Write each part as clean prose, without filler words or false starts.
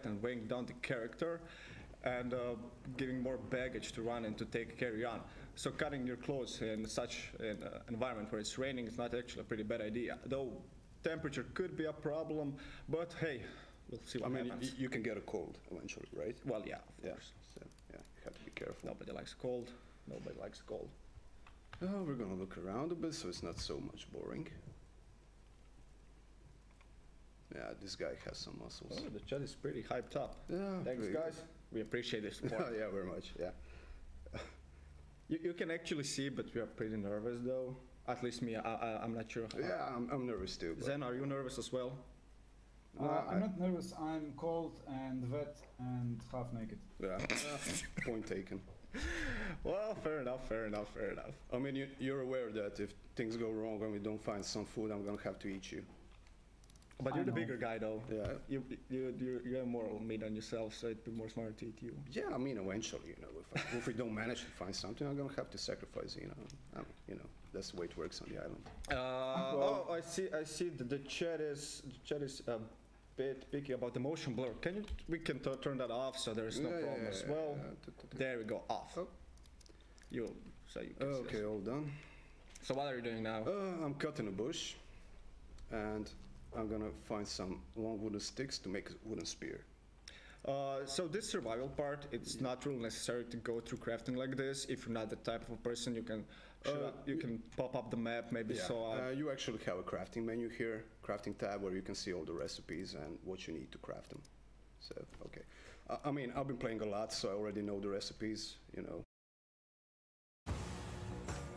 and weighing down the character and giving more baggage to run and to carry on. So cutting your clothes in such an environment where it's raining is not actually a pretty bad idea. Though temperature could be a problem, but hey, we'll see what happens. You can get a cold eventually, right? Well, yeah, of course. So, yeah, you have to be careful. Nobody likes cold. Nobody likes cold. We're gonna look around a bit so it's not so much boring. Yeah, this guy has some muscles. Oh, the chat is pretty hyped up. Yeah. Thanks, guys. We appreciate the support. Yeah, very much, yeah. You can actually see, but we are pretty nervous, though. At least me, I'm not sure. Yeah, I'm nervous, too. Zen, are you nervous as well? I'm not nervous. I'm cold and wet and half naked. Yeah, point taken. Well, fair enough, fair enough, fair enough. I mean, you're aware that if things go wrong and we don't find some food, I'm gonna have to eat you. But you're the bigger guy, though. Yeah. You have more meat on yourself, so it'd be more smart to eat you. Yeah, I mean, eventually, you know, if we don't manage to find something, I'm gonna have to sacrifice, you know. That's the way it works on the island. Oh, I see. The chat is a bit picky about the motion blur. We can turn that off, so there's no problem as well. There we go, off. Oh. You can okay, all done. So what are you doing now? I'm cutting a bush, and I'm gonna find some long wooden sticks to make a wooden spear. So this survival part, it's not really necessary to go through crafting like this. If you're not the type of a person, you can pop up the map, maybe. Yeah. You actually have a crafting menu here, crafting tab, where you can see all the recipes and what you need to craft them. So, okay. I mean, I've been playing a lot, so I already know the recipes, you know.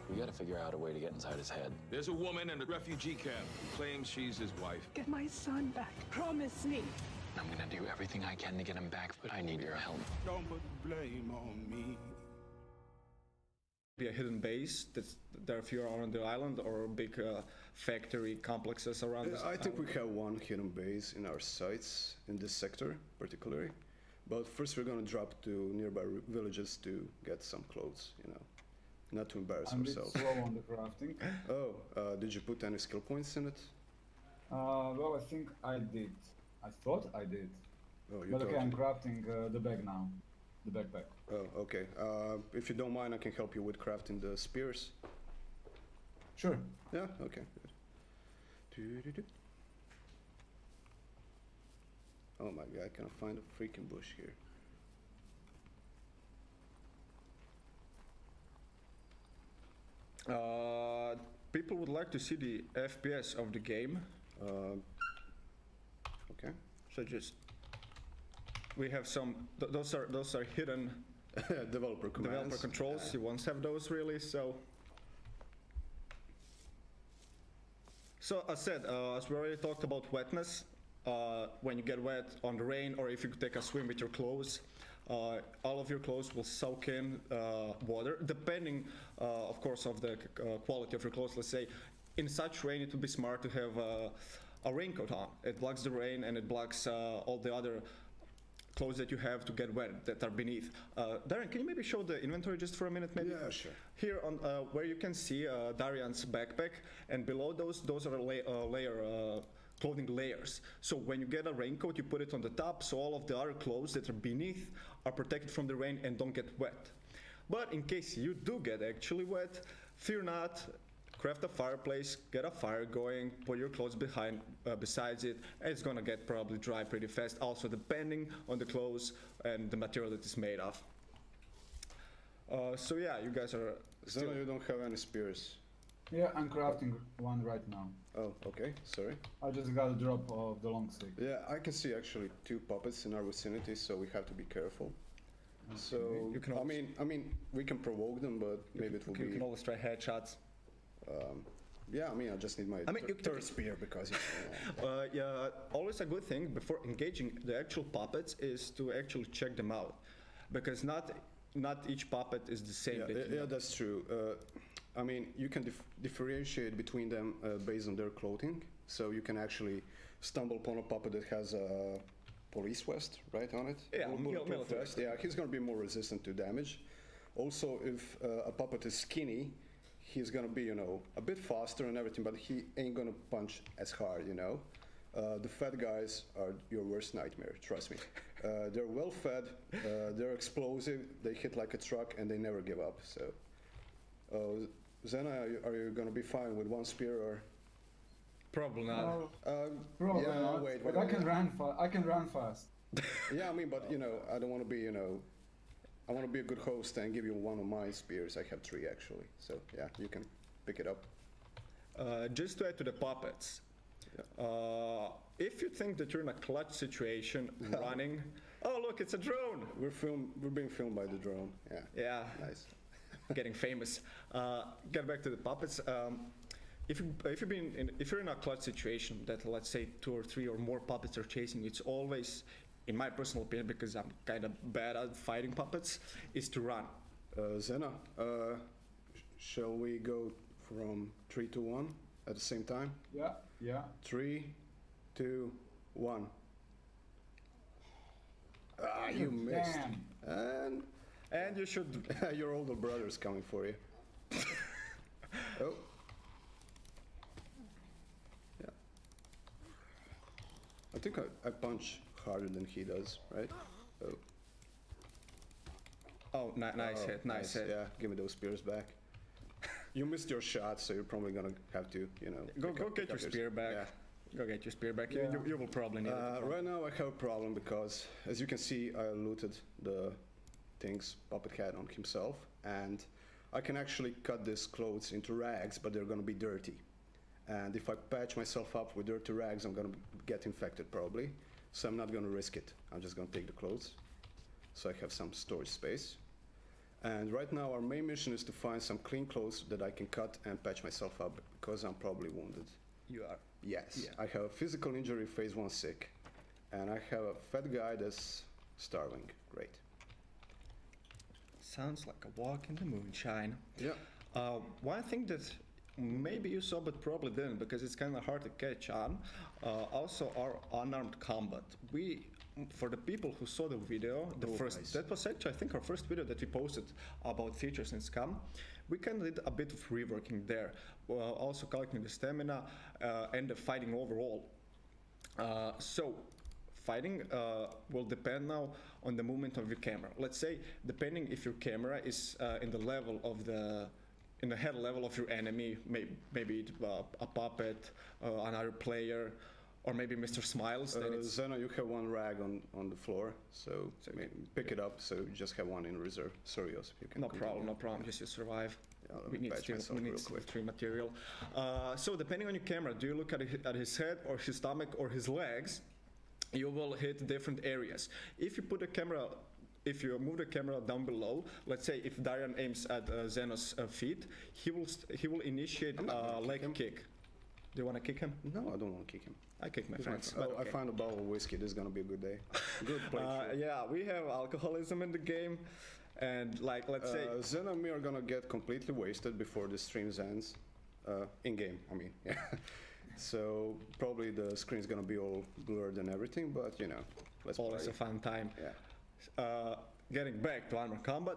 We gotta figure out a way to get inside his head. There's a woman in a refugee camp who claims she's his wife. Get my son back. Promise me. I'm gonna do everything I can to get him back, but I need your help. Don't put blame on me. Be a hidden base that's there if you're on the island, or big factory complexes around this I think island. we have one hidden base in our sites, in this sector particularly. But first we're gonna drop to nearby villages to get some clothes, you know. Not to embarrass ourselves. I'm a bit slow on the crafting. Oh, did you put any skill points in it? Well, I think I did. I thought I did. Oh, you but okay, I'm did. crafting the bag now. The backpack. Oh, okay. If you don't mind, I can help you with crafting the spears. Sure. Yeah, okay, good. Oh my god, can I find a freaking bush here? People would like to see the FPS of the game. Okay. So we have some. Those are hidden developer controls. You won't have those really. So as said, as we already talked about wetness. When you get wet on the rain, or if you take a swim with your clothes, all of your clothes will soak in water, depending, of course, of the quality of your clothes. Let's say, in such rain, it would be smart to have a raincoat on. It blocks the rain and it blocks all the other clothes that you have to get wet that are beneath. Darren, can you maybe show the inventory just for a minute, maybe? Yeah, sure. Here on where you can see Darian's backpack, and below those are clothing layers. So when you get a raincoat, you put it on the top, so all of the other clothes that are beneath are protected from the rain and don't get wet. But in case you do get actually wet, fear not. Craft a fireplace, get a fire going, put your clothes besides it, and it's gonna get probably dry pretty fast. Also, depending on the clothes and the material that it's made of. So yeah, you guys are still. So you don't have any spears. Yeah, I'm crafting one right now. Oh, okay. Sorry. I just got a drop of the long stick. Yeah, I can see actually 2 puppets in our vicinity, so we have to be careful. Okay. So you can I mean, we can provoke them, but maybe it will be. You can always try headshots. Yeah, I mean, I just need my third spear because. Yeah, always a good thing before engaging the actual puppets is to actually check them out, because not each puppet is the same. Yeah, that's true. I mean, you can differentiate between them based on their clothing. So you can actually stumble upon a puppet that has a police vest right on it. Yeah, bulletproof vest. Yeah, he's going to be more resistant to damage. Also, if a puppet is skinny, he's going to be, you know, a bit faster and everything, but he ain't going to punch as hard, you know. The fat guys are your worst nightmare, trust me. They're well fed, they're explosive, they hit like a truck, and they never give up. So, Zena, are you gonna be fine with one spear or? Probably not. No, probably yeah, not. wait, but wait, I can run fast. I can run fast. Yeah, I mean, but you know, I don't want to be, you know, I want to be a good host and give you one of my spears. I have 3 actually, so yeah, you can pick it up. Just to add to the puppets, if you think that you're in a clutch situation running, oh look, it's a drone. We're being filmed by the drone. Yeah. Yeah, Nice. getting famous. Get back to the puppets. If you're in a clutch situation that, let's say, 2 or 3 or more puppets are chasing you, it's always, in my personal opinion, because I'm kind of bad at fighting puppets, is to run. Zena, shall we go from 3 to 1 at the same time? Yeah, yeah. 3, 2, 1. Ah, you missed. Damn. And you should. Your older brother's coming for you. Oh. Yeah. I think I punch harder than he does, right? Oh. Oh, nice hit, nice hit. Yeah, give me those spears back. You missed your shot, so you're probably gonna have to, you know. Go get your spear back. Yeah. Go get your spear back. Yeah. You will probably need it. Right now I have a problem because, as you can see, I looted the things Puppet had on himself, and I can actually cut these clothes into rags, but they're gonna be dirty. And if I patch myself up with dirty rags, I'm gonna get infected probably. So I'm not gonna risk it. I'm just gonna take the clothes, so I have some storage space. And right now our main mission is to find some clean clothes that I can cut and patch myself up because I'm probably wounded. You are. Yes, Yeah. I have a physical injury, phase 1 sick, and I have a fat guy that's starving. Great. Sounds like a walk in the moonshine. Yeah. One thing that maybe you saw but probably didn't, because it's kind of hard to catch on, also our unarmed combat. For the people who saw the video, nice. that was actually, I think, our first video that we posted about features in SCUM. We kind of did a bit of reworking there, also calculating the stamina and the fighting overall. So fighting will depend now on the movement of your camera. Let's say, depending if your camera is in the head level of your enemy, maybe a puppet, another player, or maybe Mr. Smiles. Then it's Zena, you have 1 rag on the floor, so pick it up. So you just have 1 in reserve. Sorry, Josip, you can. no continue. problem. Just you survive. Yeah, let We me need patch still myself real quick. 3 material. So depending on your camera, do you look at his head or his stomach or his legs? You will hit different areas. If you move the camera down below, let's say if Darian aims at Zeno's feet, he will initiate a leg kick. Do you want to kick him? No, I don't want to kick him. I kick my friends. Oh, I found a bottle of whiskey. This is gonna be a good day. Good playthrough. Yeah, we have alcoholism in the game, and like let's say. Zena and me are gonna get completely wasted before the stream ends. In game, I mean. Yeah. So probably the screen's gonna be all blurred and everything, but you know, let's play. Always a fun time. Yeah. Getting back to armor combat,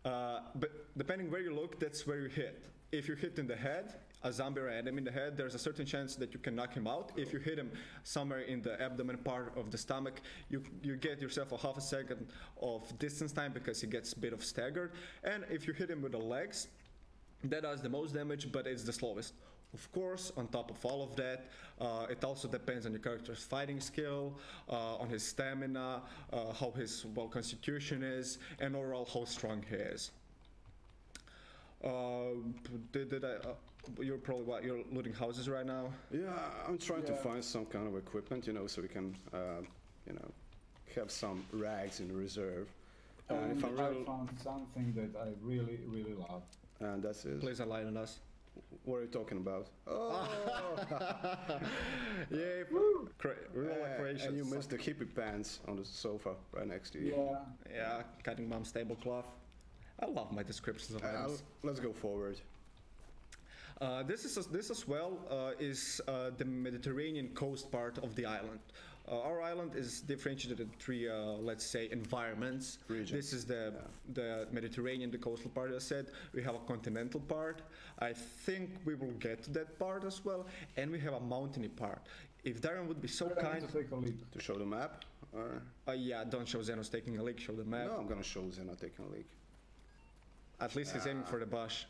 but depending where you look, that's where you hit. If you hit in the head, a zombie or enemy in the head, there's a certain chance that you can knock him out. If you hit him somewhere in the abdomen part of the stomach, you get yourself a half a second of distance time because he gets a bit of staggered. And if you hit him with the legs, that does the most damage, but it's the slowest. Of course, on top of all of that, it also depends on your character's fighting skill, on his stamina, how his constitution is, and overall how strong he is. You're probably you're looting houses right now? Yeah, I'm trying to Yeah. find some kind of equipment, you know, so we can, you know, have some rags in reserve. And if I'm I real, found something that I really, really love. and that's it. Please enlighten us. What are you talking about? Oh, Yeah, real Croatians. and you missed the hippie pants on the sofa right next to you. Yeah. Yeah, cutting mom's tablecloth. I love my descriptions of items. Let's go forward. This as well is the Mediterranean coast part of the island. Our island is differentiated in 3, let's say, environments. Regions. This is the Mediterranean, the coastal part, as I said. We have a continental part. I think we will get to that part as well. And we have a mountainy part. If Darren would be so I kind, need to take a leak. To show the map? Or? yeah, don't show Zeno's taking a leak, show the map. No, I'm gonna show Zeno taking a leak. At least he's aiming for the bush.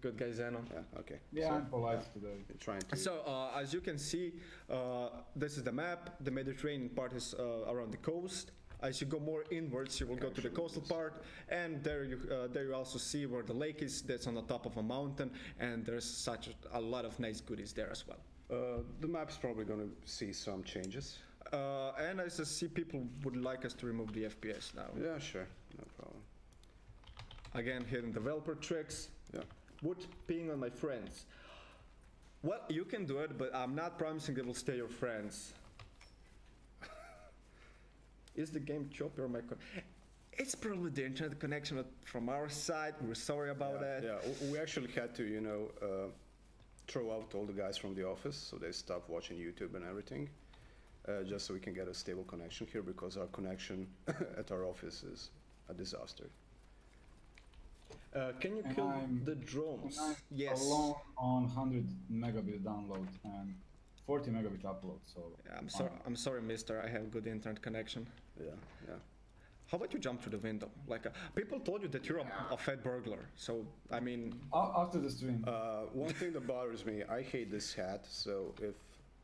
Good guy, Zeno. Yeah, okay. Yeah, So, I'm polite today. you're trying to... So, as you can see, this is the map. The Mediterranean part is around the coast. As you go more inwards, you will go to the coastal part, and there you also see where the lake is. That's on the top of a mountain, and there's such a lot of nice goodies there as well. the map's probably gonna see some changes. And as I see, people would like us to remove the FPS now. Yeah, sure, no problem. Again, hidden developer tricks. Yeah. Would ping on my friends. Well, you can do it, but I'm not promising they will stay your friends. Is the game choppy or my It's probably the internet connection from our side. We're sorry about that. Yeah, we actually had to, you know, throw out all the guys from the office, so they stopped watching YouTube and everything, just so we can get a stable connection here, because our connection at our office is a disaster. Can you And kill I'm- the drones? I'm Yes. alone on 100 megabit download and 40 megabit upload. So I'm sorry, mister. I have good internet connection. Yeah, yeah. How about you jump through the window? Like, people told you that you're a fat burglar. So, I mean, after the stream, One thing that bothers me, I hate this hat, so if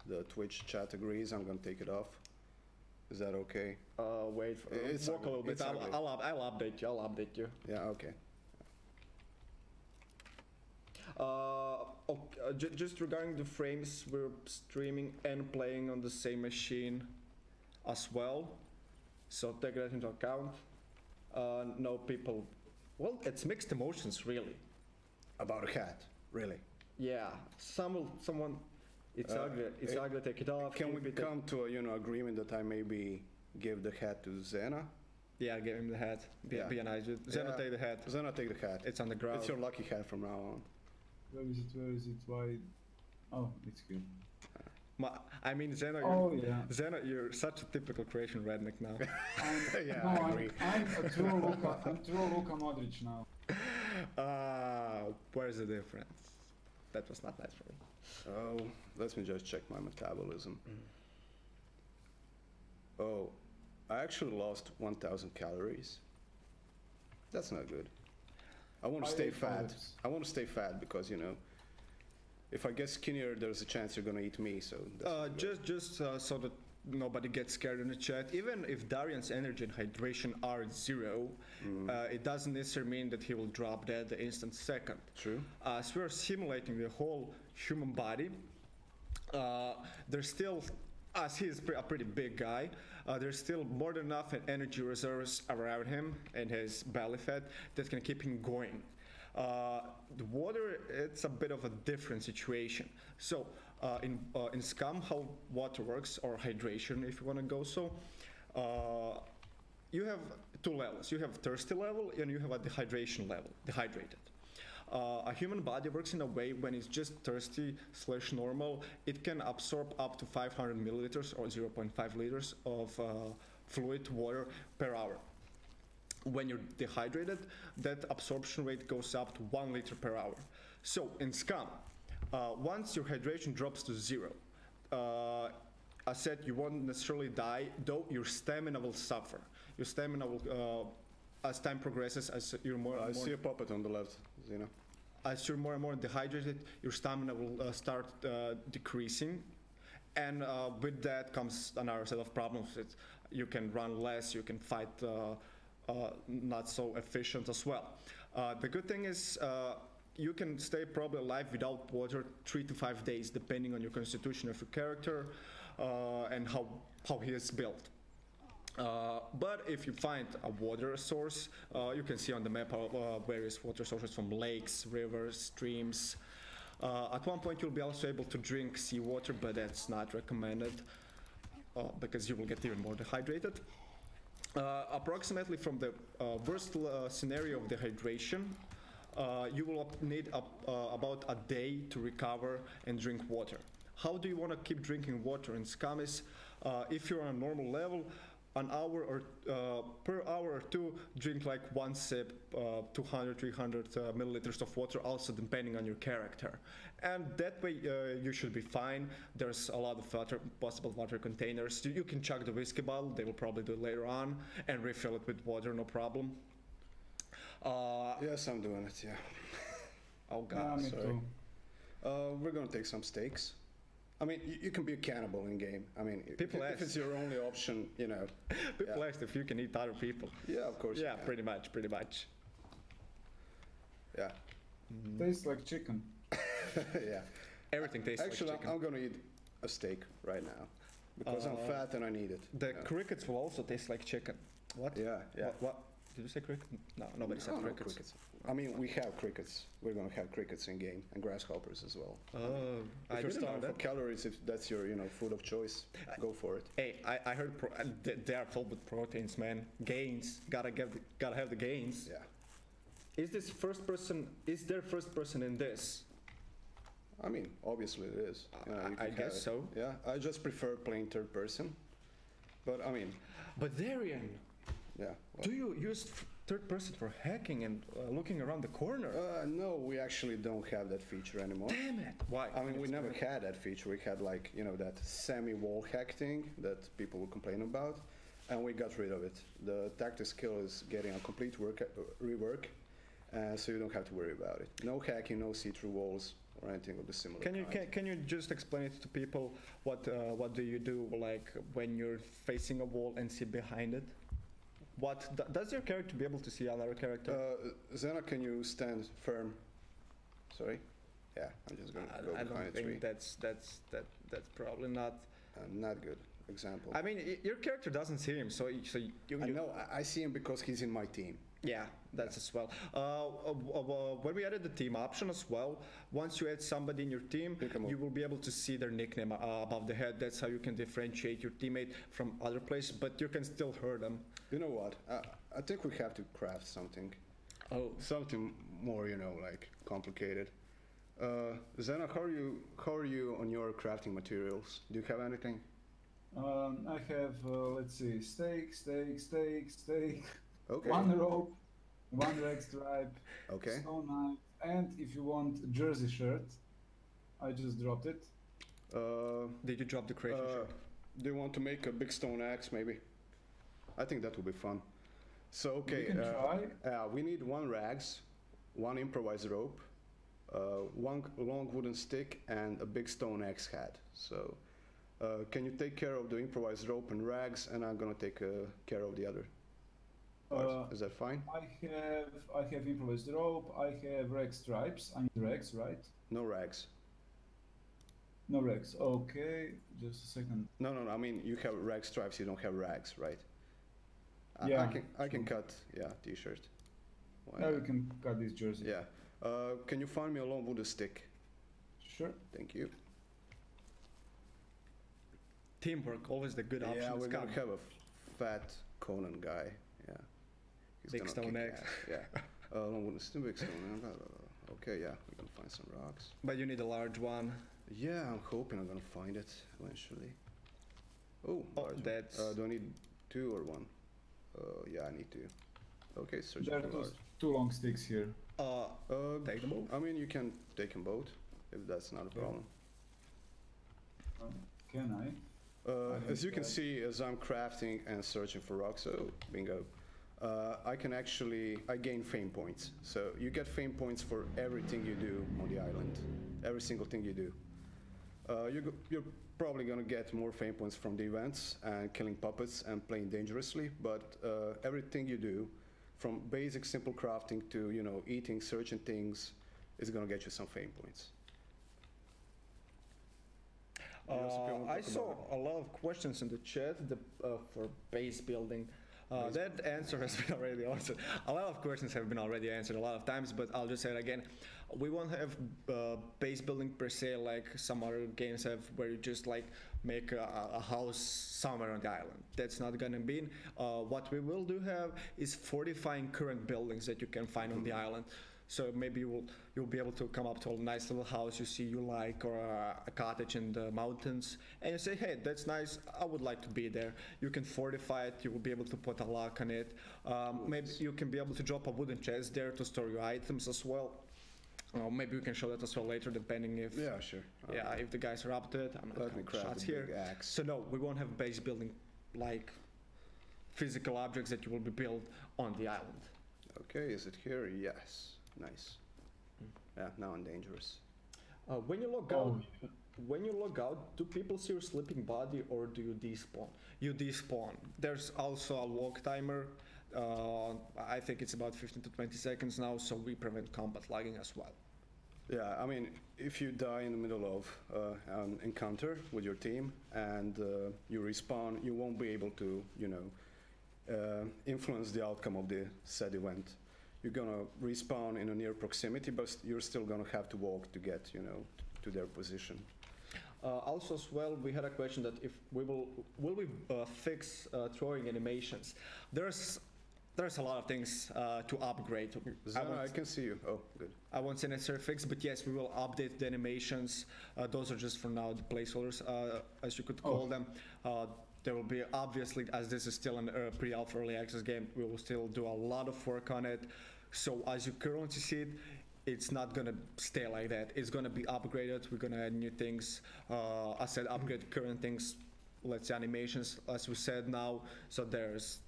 the Twitch chat agrees, I'm gonna take it off. Is that okay? wait, It's walk ugly. a little bit. It's ugly. I'll update you. I'll update you. Yeah, okay. Just regarding the frames, we're streaming and playing on the same machine as well. So take that into account. No people. Well, it's mixed emotions, really. About a hat, really. Yeah, someone. It's ugly. It's ugly. Take it off. Can keep we it- come to a, you know, agreement that I maybe give the hat to Zena? Yeah, give him the hat. Be Yeah. nice. Zeno, Yeah. take the hat. Zena, take the hat. It's on the ground. It's your lucky hat from now on. where is it? Where is it? Why? Oh, it's good. I mean, Zeno, Oh yeah. Zeno, you're such a typical Croatian redneck now. Yeah, No, I agree. I'm a true Luka. I'm true Luka Modric now. Where's the difference? That was not nice for me. Oh, let me just check my metabolism. Oh, I actually lost 1,000 calories. That's not good. I want to I stay ate fat. olives. I want to stay fat because, you know, if I get skinnier, there's a chance you're gonna eat me. So that's not good. Just so that nobody gets scared in the chat, even if Darian's energy and hydration are 0, it doesn't necessarily mean that he will drop dead the instant second. True. As we're simulating the whole human body, there's still, as he's a pretty big guy, there's still more than enough energy reserves around him and his belly fat that can keep him going. The water, it's a bit of a different situation. So in SCUM, how water works, or hydration if you want to go so, you have 2 levels. You have thirsty level and you have a dehydration level, dehydrated. A human body works in a way when it's just thirsty/normal, it can absorb up to 500 milliliters or 0.5 liters of fluid water per hour. When you're dehydrated, that absorption rate goes up to 1 liter per hour. So in SCUM, once your hydration drops to 0, I said you won't necessarily die, though your stamina will suffer. Your stamina will, as time progresses, as you're more I and more, see a puppet on the left, Zena. as you're more and more dehydrated, your stamina will start decreasing. And with that comes another set of problems. You can run less, you can fight not so efficient as well. The good thing is you can stay probably alive without water 3 to 5 days, depending on your constitution of your character and how he is built. But if you find a water source, you can see on the map various water sources from lakes, rivers, streams. At one point you'll be also able to drink seawater, but that's not recommended because you will get even more dehydrated. Approximately from the worst scenario of dehydration, you will need about a day to recover and drink water. How do you want to keep drinking water in SCUM is, if you're on a normal level, an hour or per hour or two, drink like one sip, 200, 300 milliliters of water, also depending on your character. And that way you should be fine. There's a lot of possible water containers. You can chug the whiskey bottle, they will probably do it later on, and refill it with water, no problem. Yes, I'm doing it, yeah. Oh god, me sorry. too. We're gonna take some steaks. I mean, you can be a cannibal in game. I mean, People if ask. it's your only option, you know. People asked if you can eat other people. Yeah, of course. you Yeah, can. pretty much. Yeah, Tastes like chicken. yeah. Everything tastes Actually, like chicken. I'm gonna eat a steak right now because I'm fat and I need it. The yeah. crickets will also taste like chicken. What? Yeah, yeah. What? Did you say cricket? No, nobody said No, no crickets. I mean, we have crickets. We're gonna have crickets in game and grasshoppers as well. Oh, I If you're didn't know starving for that. calories, if that's your, food of choice, go for it. Hey, I heard they are filled with proteins, man. Gains. Gotta have the gains. Yeah. Is this first person? Is there first person in this? I mean, obviously it is. You know, you I can guess have it. so. Yeah, I just prefer playing third person. But I mean, But Darian, yeah. do you use third person for hacking and looking around the corner? No, we actually don't have that feature anymore. Damn it! Why? I mean, we never had that feature. We had like, that semi-wall hack thing that people would complain about, and we got rid of it. The tactic skill is getting a complete rework, so you don't have to worry about it. No hacking, no see-through walls or anything of the similar kind. Can you just explain it to people? What do you do like when you're facing a wall and see behind it? Does your character be able to see another character? Zena, can you stand firm? Sorry? Yeah, I'm just going to go I behind don't a tree. think that's probably not. Not good example. I mean, your character doesn't see him, so you. I know, I see him because he's in my team. Yeah, that's as well. When we added the team option as well, once you add somebody in your team, Pick 'em up. you will be able to see their nickname above the head. That's how you can differentiate your teammate from other players, but you can still hurt them. You know what? I think we have to craft something. Oh, Something more, like complicated. Zena, how are you on your crafting materials? Do you have anything? I have, let's see, steak, Okay. one rope, one rag stripe, Okay. stone knife, and if you want a jersey shirt, I just dropped it. did you drop the crazy shirt? Do you want to make a big stone axe, maybe? I think that would be fun. So, okay. We can try. We need one rags, one improvised rope, one long wooden stick, and a big stone axe head. So, can you take care of the improvised rope and rags, and I'm gonna take care of the other parts. Is that fine? I have improvised rope. I have rag stripes. I need rags, right? No rags. No rags. Okay, just a second. No. I mean, you have rag stripes. You don't have rags, right? Yeah, I can cut. Yeah, t-shirt. Why Now not? we can cut this jersey. Yeah. Can you find me a long wooden stick? Sure. Thank you. Teamwork, always the good option. Yeah, we're SCUM. gonna have a fat Conan guy. Yeah. He's Big gonna stone kick axe. ass. Yeah. Long wooden stick, big stone. Okay, yeah, we can find some rocks. But you need a large one. Yeah, I'm hoping I'm gonna find it eventually. Oh, large one. that's. Do I need two or one? Yeah, I need two. Okay, search There are for large. two long sticks here. Take them both. I mean, you can take them both if that's not a problem. Can I? As you can that. see, as I'm crafting and searching for rocks, so bingo, I gain fame points. So you get fame points for everything you do on the island, every single thing you do. You're probably gonna get more fame points from the events and killing puppets and playing dangerously, but everything you do, from basic simple crafting to eating, searching things, is gonna get you some fame points. I saw a lot of questions in the chat for base building. That answer has been already answered. A lot of questions have been already answered a lot of times, but I'll just say it again. We won't have base building per se like some other games have, where you just like make a house somewhere on the island. That's not gonna be. What we will do have is fortifying current buildings that you can find on the island. So maybe you'll be able to come up to a nice little house you see you like, or a cottage in the mountains, and you say, hey, that's nice, I would like to be there. You can fortify it, you will be able to put a lock on it. Maybe you can be able to drop a wooden chest there to store your items as well. Maybe we can show that as well later, depending if Sure. if the guys are up to it. I'm not Let me counting craft shots a here. big axe. So no, we won't have base building like physical objects that you will be built on the island. Okay, is it here? Yes. Nice. Yeah, now I'm dangerous. When you log out, do people see your sleeping body, or do you despawn? You despawn. There's also a walk timer. I think it's about 15 to 20 seconds now, so we prevent combat lagging as well. Yeah, I mean, if you die in the middle of an encounter with your team and you respawn, you won't be able to, influence the outcome of the said event. You're gonna respawn in a near proximity, but you're still gonna have to walk to get, to their position. Also as well, we had a question that if will we fix throwing animations? There's a lot of things to upgrade. Zana, I can see you. Oh, good. I won't say necessarily fix, but yes, we will update the animations. Those are just for now the placeholders, as you could call them. There will be, obviously, as this is still a pre-alpha early access game, we will still do a lot of work on it. So as you currently see it, it's not going to stay like that. It's going to be upgraded. We're going to add new things. I said upgrade current things, let's say animations, as we said now. So this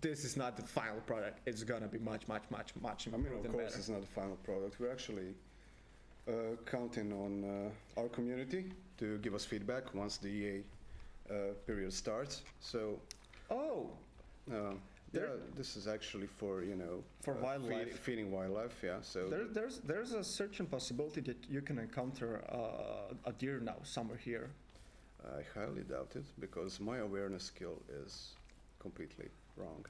is not the final product. It's going to be much improved and better. Of course, it's not the final product. We're actually counting on our community to give us feedback once the EA period starts. So, this is actually for for wildlife, feeding wildlife. Yeah. So there's a certain possibility that you can encounter a deer now somewhere here. I highly doubt it, because my awareness skill is completely wrong.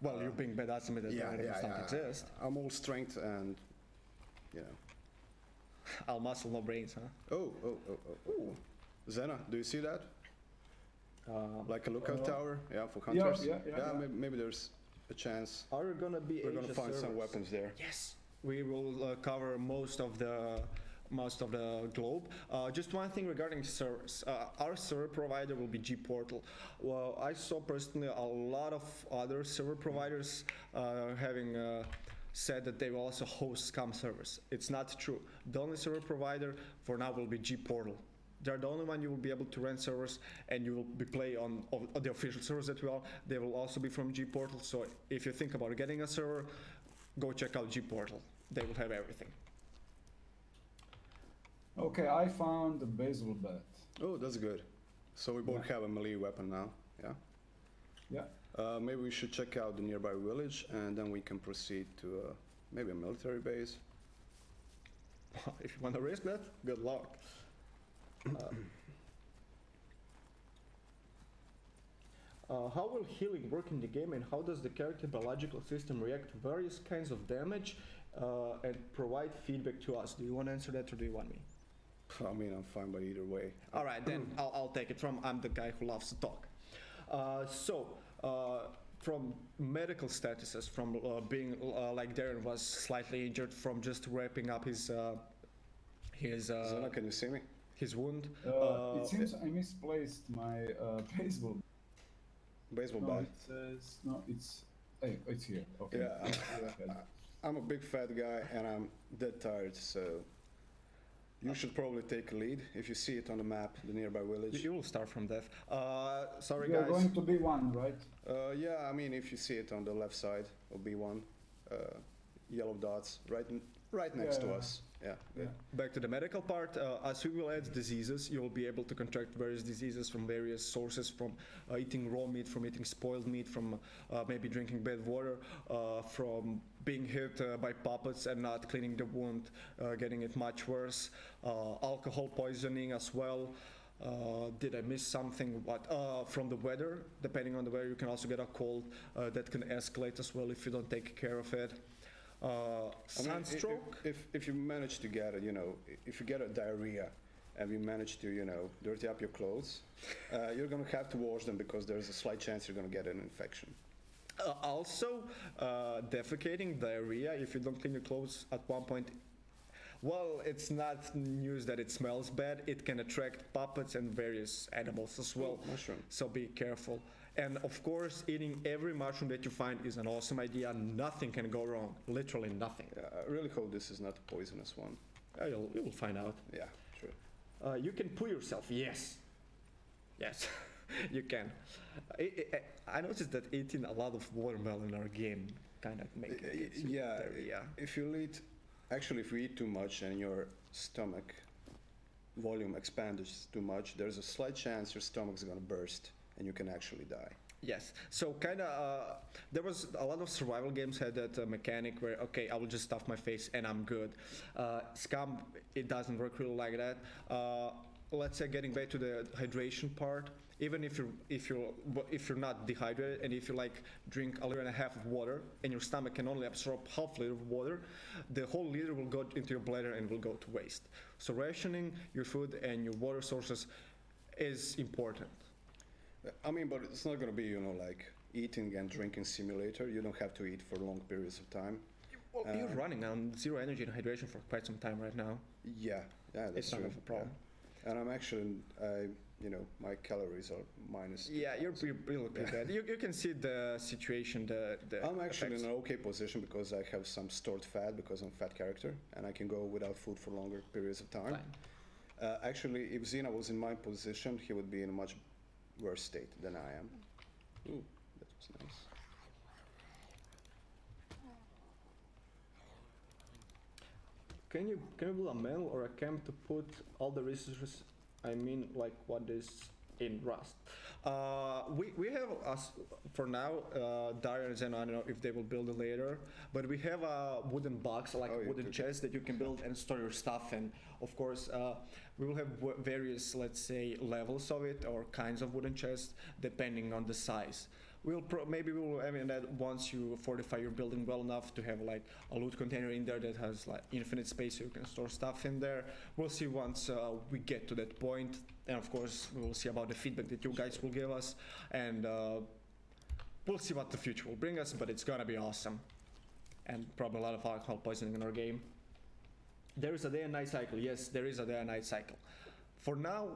Well, you're being bad at something that doesn't exist. I'm all strength and All muscle, no brains, huh? Oh. Zena, do you see that? Like a lookout tower, for hunters. Yeah. Maybe there's a chance. Are you gonna be? We're gonna find some weapons there. Yes, we will cover most of the globe. Just one thing regarding servers. Our server provider will be G-Portal. Well, I saw personally a lot of other server providers having said that they will also host SCUM servers. It's not true. The only server provider for now will be G-Portal. They're the only one you will be able to rent servers, and you will be play on the official servers that we are. They will also be from G-Portal. So if you think about getting a server, go check out G-Portal. They will have everything. Okay, I found a baseball bat. Oh, that's good. So we both have a melee weapon now. Yeah. Yeah. Maybe we should check out the nearby village, and then we can proceed to maybe a military base. If you want to risk that, good luck. How will healing work in the game, and how does the character biological system react to various kinds of damage and provide feedback to us? Do you want to answer that, or do you want me? I mean, I'm fine by either way. All right, then I'll take it from. I'm the guy who loves to talk. From medical statuses, from being like Darren was slightly injured from just wrapping up his Zena, can you see me? his wound. It seems I misplaced my baseball. Baseball No, bat. it says no. It's here. Okay. Yeah, I'm a big fat guy and I'm dead tired, so you should probably take a lead if you see it on the map, the nearby village. You will start from death. Sorry, We are guys. going to B1, right? Yeah, I mean, if you see it on the left side of B1, yellow dots right next to us. Yeah, good. Back to the medical part. As we will add diseases, you will be able to contract various diseases from various sources, from eating raw meat, from eating spoiled meat, from maybe drinking bad water, from being hit by puppets and not cleaning the wound, getting it much worse, alcohol poisoning as well. Did I miss something? From the weather, depending on the weather, you can also get a cold that can escalate as well if you don't take care of it. Sunstroke. If you manage to get if you get a diarrhea and you manage to dirty up your clothes, you're gonna have to wash them because there's a slight chance you're gonna get an infection. Also, defecating, diarrhea, if you don't clean your clothes at one point, well, it's not news that it smells bad. It can attract puppets and various animals as well. Mushroom. So be careful. And of course, eating every mushroom that you find is an awesome idea. Nothing can go wrong. Literally nothing. Yeah, I really hope this is not a poisonous one. You will find out. Yeah, true. You can poo yourself. Yes. Yes, you can. I noticed that eating a lot of watermelon in our game kind of makes it Yeah, diarrhea. if you eat, actually, if you eat too much and your stomach volume expands too much, there's a slight chance your stomach's gonna burst and you can actually die. Yes, so kind of there was a lot of survival games had that mechanic where, okay, I will just stuff my face and I'm good. SCUM, it doesn't work really like that. Let's say getting back to the hydration part, even if you're not dehydrated and if you like drink a liter and a half of water and your stomach can only absorb half liter of water, the whole liter will go into your bladder and will go to waste. So rationing your food and your water sources is important. I mean, but it's not gonna be, like eating and drinking simulator. You don't have to eat for long periods of time. Well, you're running on zero energy and hydration for quite some time right now. Yeah, that's It's not true. a problem. Yeah. And I'm actually, my calories are minus. Yeah, you're really pretty bad. You can see the situation, the I'm actually effects. in an okay position because I have some stored fat because I'm a fat character and I can go without food for longer periods of time. Fine. Actually, if Xena was in my position, he would be in a much worse state than I am. Ooh, that was nice. Can you build a manual or a camp to put all the resources? I mean, like what is in Rust? We have for now. Darian and I don't know if they will build it later, but we have a wooden box, like a wooden chest that you can build and store your stuff in. Of course, we will have various, let's say, levels of it or kinds of wooden chests depending on the size. Maybe we will aim that once you fortify your building well enough to have like a loot container in there that has like infinite space so you can store stuff in there. We'll see once we get to that point, and of course we will see about the feedback that you guys will give us, and we'll see what the future will bring us, but it's gonna be awesome. And probably a lot of alcohol poisoning in our game. There is a day and night cycle. Yes, there is a day and night cycle. For now,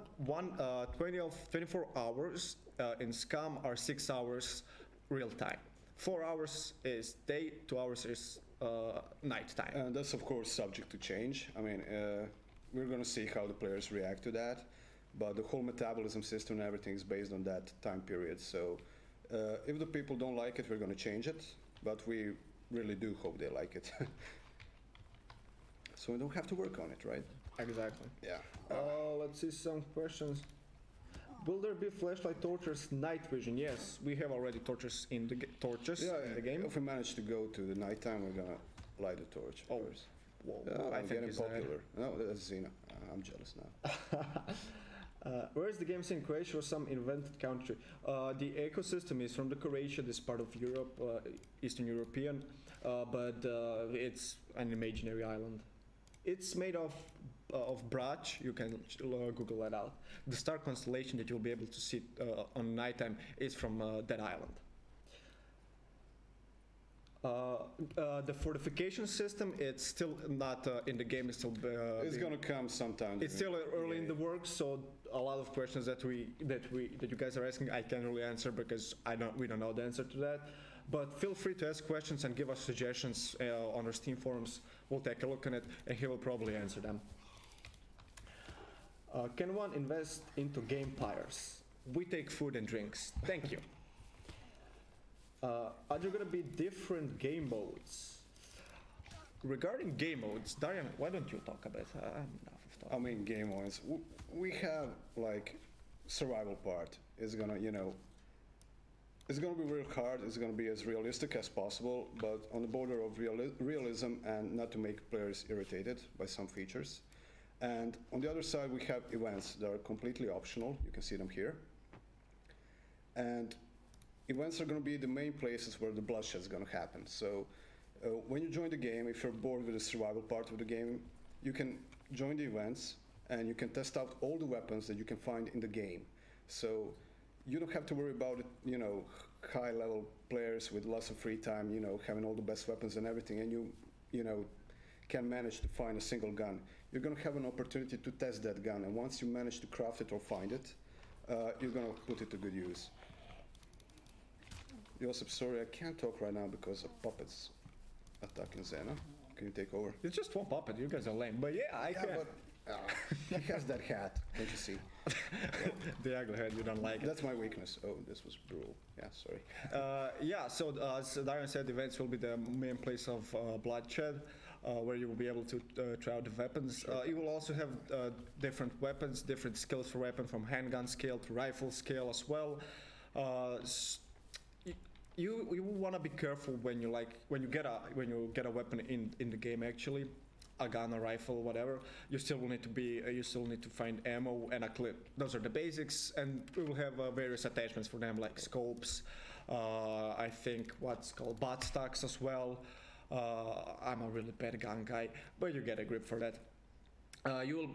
24 hours in SCUM are 6 hours real time. 4 hours is day, 2 hours is night time. And that's of course subject to change. I mean, we're going to see how the players react to that, but the whole metabolism system and everything is based on that time period. So if the people don't like it, we're going to change it, but we really do hope they like it. So we don't have to work on it, right? Exactly. Yeah. Let's see some questions. Will there be flashlight torches, night vision? Yes, we have already torches in the in the game. If we manage to go to the nighttime, we're gonna light a torch. Of course. Whoa, Yeah, I I'm think getting it's popular. No, that's Xena. I'm jealous now. Where is the game in Croatia or some invented country? The ecosystem is from the Croatia, this part of Europe, Eastern European, but it's an imaginary island. It's made of Brach. You can Google that out. The star constellation that you'll be able to see on nighttime is from that island. The fortification system, it's still not in the game. It's still It's gonna come sometime. it's still early in the works, so a lot of questions that you guys are asking, I can't really answer because we don't know the answer to that. But feel free to ask questions and give us suggestions on our Steam forums. We'll take a look at it, and he will probably answer them. Can one invest into game pyres? We take food and drinks. Thank you. Are there going to be different game modes? Regarding game modes, Darian, why don't you talk about it? I'm enough of talking. I mean, game wise, we have like survival part. It's gonna, it's gonna be real hard. It's gonna be as realistic as possible, but on the border of realism and not to make players irritated by some features. And on the other side, we have events that are completely optional. You can see them here. And events are going to be the main places where the bloodshed is going to happen. So when you join the game, if you're bored with the survival part of the game, you can join the events and you can test out all the weapons that you can find in the game. So you don't have to worry about it, high-level players with lots of free time, having all the best weapons and everything, and you can manage to find a single gun, you're going to have an opportunity to test that gun, and once you manage to craft it or find it, you're going to put it to good use. Josip, sorry, I can't talk right now because of puppets attacking Zena. Can you take over? It's just one puppet. You guys are lame. But yeah, I can. But he has that hat, don't you see? The ugly head, you don't like it. That's my weakness. Oh, this was brutal. Yeah, sorry. Yeah, so as Darian said, events will be the main place of bloodshed, where you will be able to try out the weapons. You will also have different weapons, different skills for weapon, from handgun skill to rifle skill as well. You want to be careful when you get a weapon in the game, actually, a gun, a rifle, whatever. You still need to find ammo and a clip. Those are the basics, and we will have various attachments for them, like scopes. I think what's called butt stocks as well. I'm a really bad gun guy, but you get a grip for that. You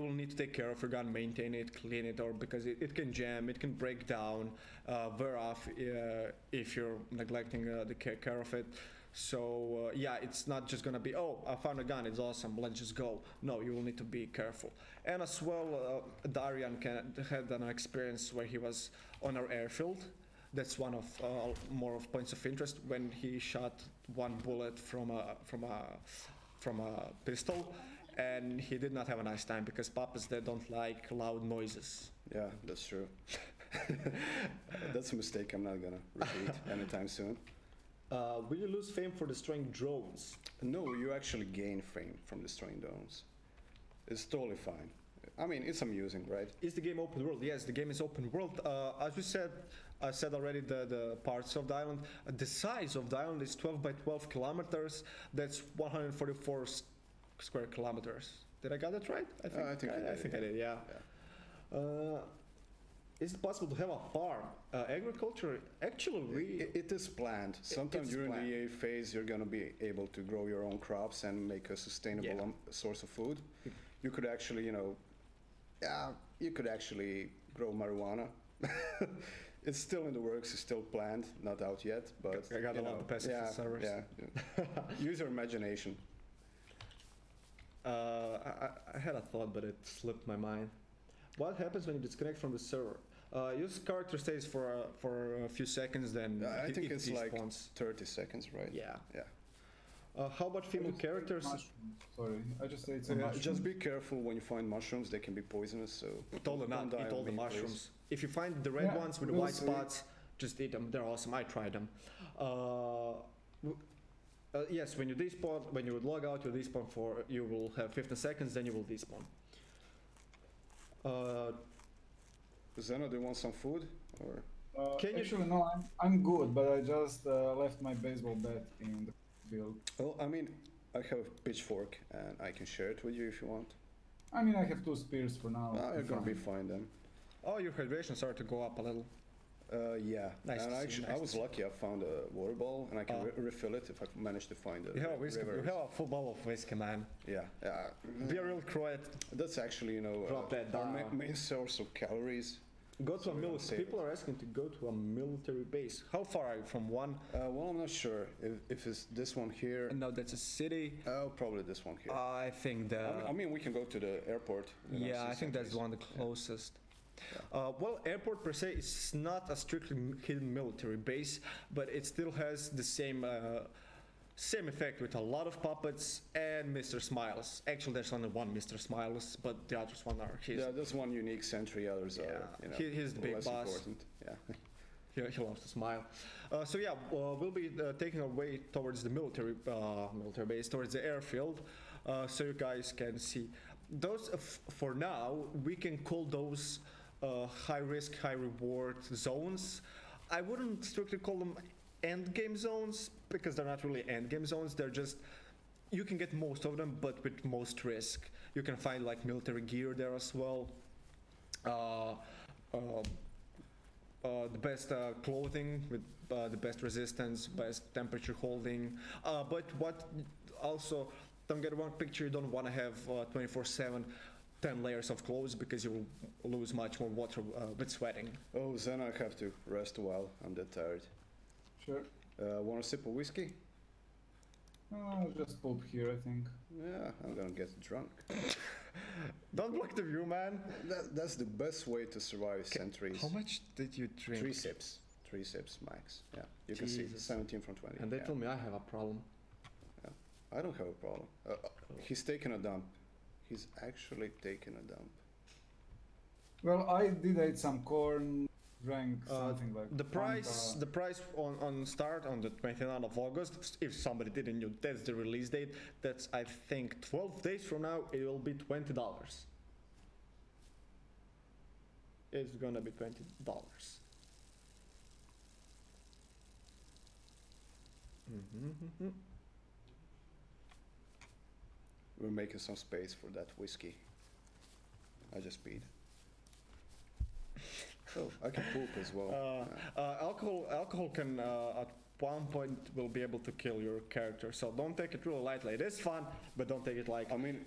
will need to take care of your gun, maintain it, clean it, or because it can jam, it can break down, wear off if you're neglecting the care of it. So yeah, it's not just gonna be, oh, I found a gun, it's awesome, let's just go. No, you will need to be careful. And as well, Darian had an experience where he was on our airfield. That's one of more of points of interest, when he shot one bullet from a pistol. And he did not have a nice time because puppets, they don't like loud noises. Yeah, that's true. That's a mistake I'm not gonna repeat anytime soon. Will you lose fame for destroying drones? No, you actually gain fame from destroying drones. It's totally fine. I mean, it's amusing, right? Is the game open world? Yes, the game is open world. As we said, I said already the parts of the island. The size of the island is 12 by 12 kilometers. That's 144 square kilometers. Did I get that right? I think I did, yeah. Is it possible to have a farm? Agriculture, actually, it is planned. Sometime during the EA phase, you're going to be able to grow your own crops and make a sustainable source of food. You could actually, you could actually grow marijuana. It's still in the works, it's still planned, not out yet, but I got a lot of pesticide servers. Yeah. Use your imagination. I had a thought, but it slipped my mind. What happens when you disconnect from the server? Use character stays for a few seconds, then I think it's like despawns. 30 seconds, right? Yeah. Yeah. How about female characters? Sorry, I just ate some mushrooms. Just be careful when you find mushrooms; they can be poisonous. So Totally not eat all the mushrooms. Please. If you find the red ones with the white spots, just eat them. They're awesome. I tried them. Yes, when you despawn, when you log out, you despawn you will have 15 seconds, then you will despawn. Zeno, do you want some food? Or Actually, no, I'm good, but I just left my baseball bat in the field. well, I mean, I have a pitchfork and I can share it with you if you want. I mean, I have 2 spears for now. You're gonna be fine then. Oh, your hydration started to go up a little. Yeah, Nice and to see, actually, nice I was to see. lucky. I found a water bottle, and I can refill it if I manage to find a You have a whiskey. river. You have a full bottle of whiskey, man. Yeah, Be a real Croat. that's actually Drop that our down. main source of calories. Go to a we don't military. save People are asking to go to a military base. How far are you from one? Well, I'm not sure if it's this one here. No, that's a city. Oh, probably this one here. I think the. I mean, we can go to the airport. Yeah, I think that's the one the closest. Well, airport per se is not a strictly hidden military base, but it still has the same effect with a lot of puppets and Mr. Smiles. Actually, there's only one Mr. Smiles, but the others one are his. Yeah, there's one unique sentry. Others are, He's the big less boss. important. Yeah. He loves to smile. So yeah, we'll be taking our way towards the military base, towards the airfield, so you guys can see. Those, for now, we can call those high risk, high reward zones. I wouldn't strictly call them end game zones because they're not really end game zones. They're just, you can get most of them, but with most risk. You can find like military gear there as well. The best clothing with the best resistance, best temperature holding. But what also, don't get one picture, you don't want to have 24/7 10 layers of clothes because you will lose much more water with sweating. Oh, then I have to rest a while. I'm that tired. Sure. Want a sip of whiskey? I'll just poop here, I think. Yeah, I'm gonna get drunk. Don't block the view, man. That's the best way to survive centuries. How much did you drink? 3 sips. 3 sips max. Yeah, you can see Jesus. 17 from 20. And they yeah. told me I have a problem. I don't have a problem. He's taking a dump. He's actually taking a dump. Well, I did eat some corn, drank something like The price, Fanta. the price on start on the 29th of August. If somebody didn't know, that's the release date. That's I think 12 days from now. It will be $20. It's gonna be $20. We're making some space for that whiskey. I just peed. Oh, I can poop as well. Alcohol can at one point will be able to kill your character. So don't take it really lightly. It is fun, but don't take it like. I mean,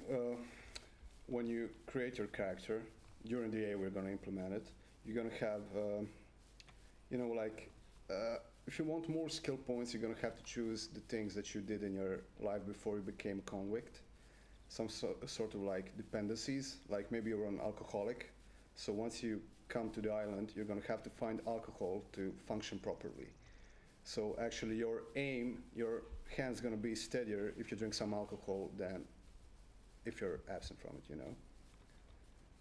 when you create your character, during the A we're going to implement it, you're going to have, you know, like, if you want more skill points, you're going to have to choose the things that you did in your life before you became convict. Some sort of like dependencies, like maybe you're an alcoholic. So once you come to the island, you're going to have to find alcohol to function properly. So actually your aim, your hand's going to be steadier if you drink some alcohol than if you're absent from it, you know.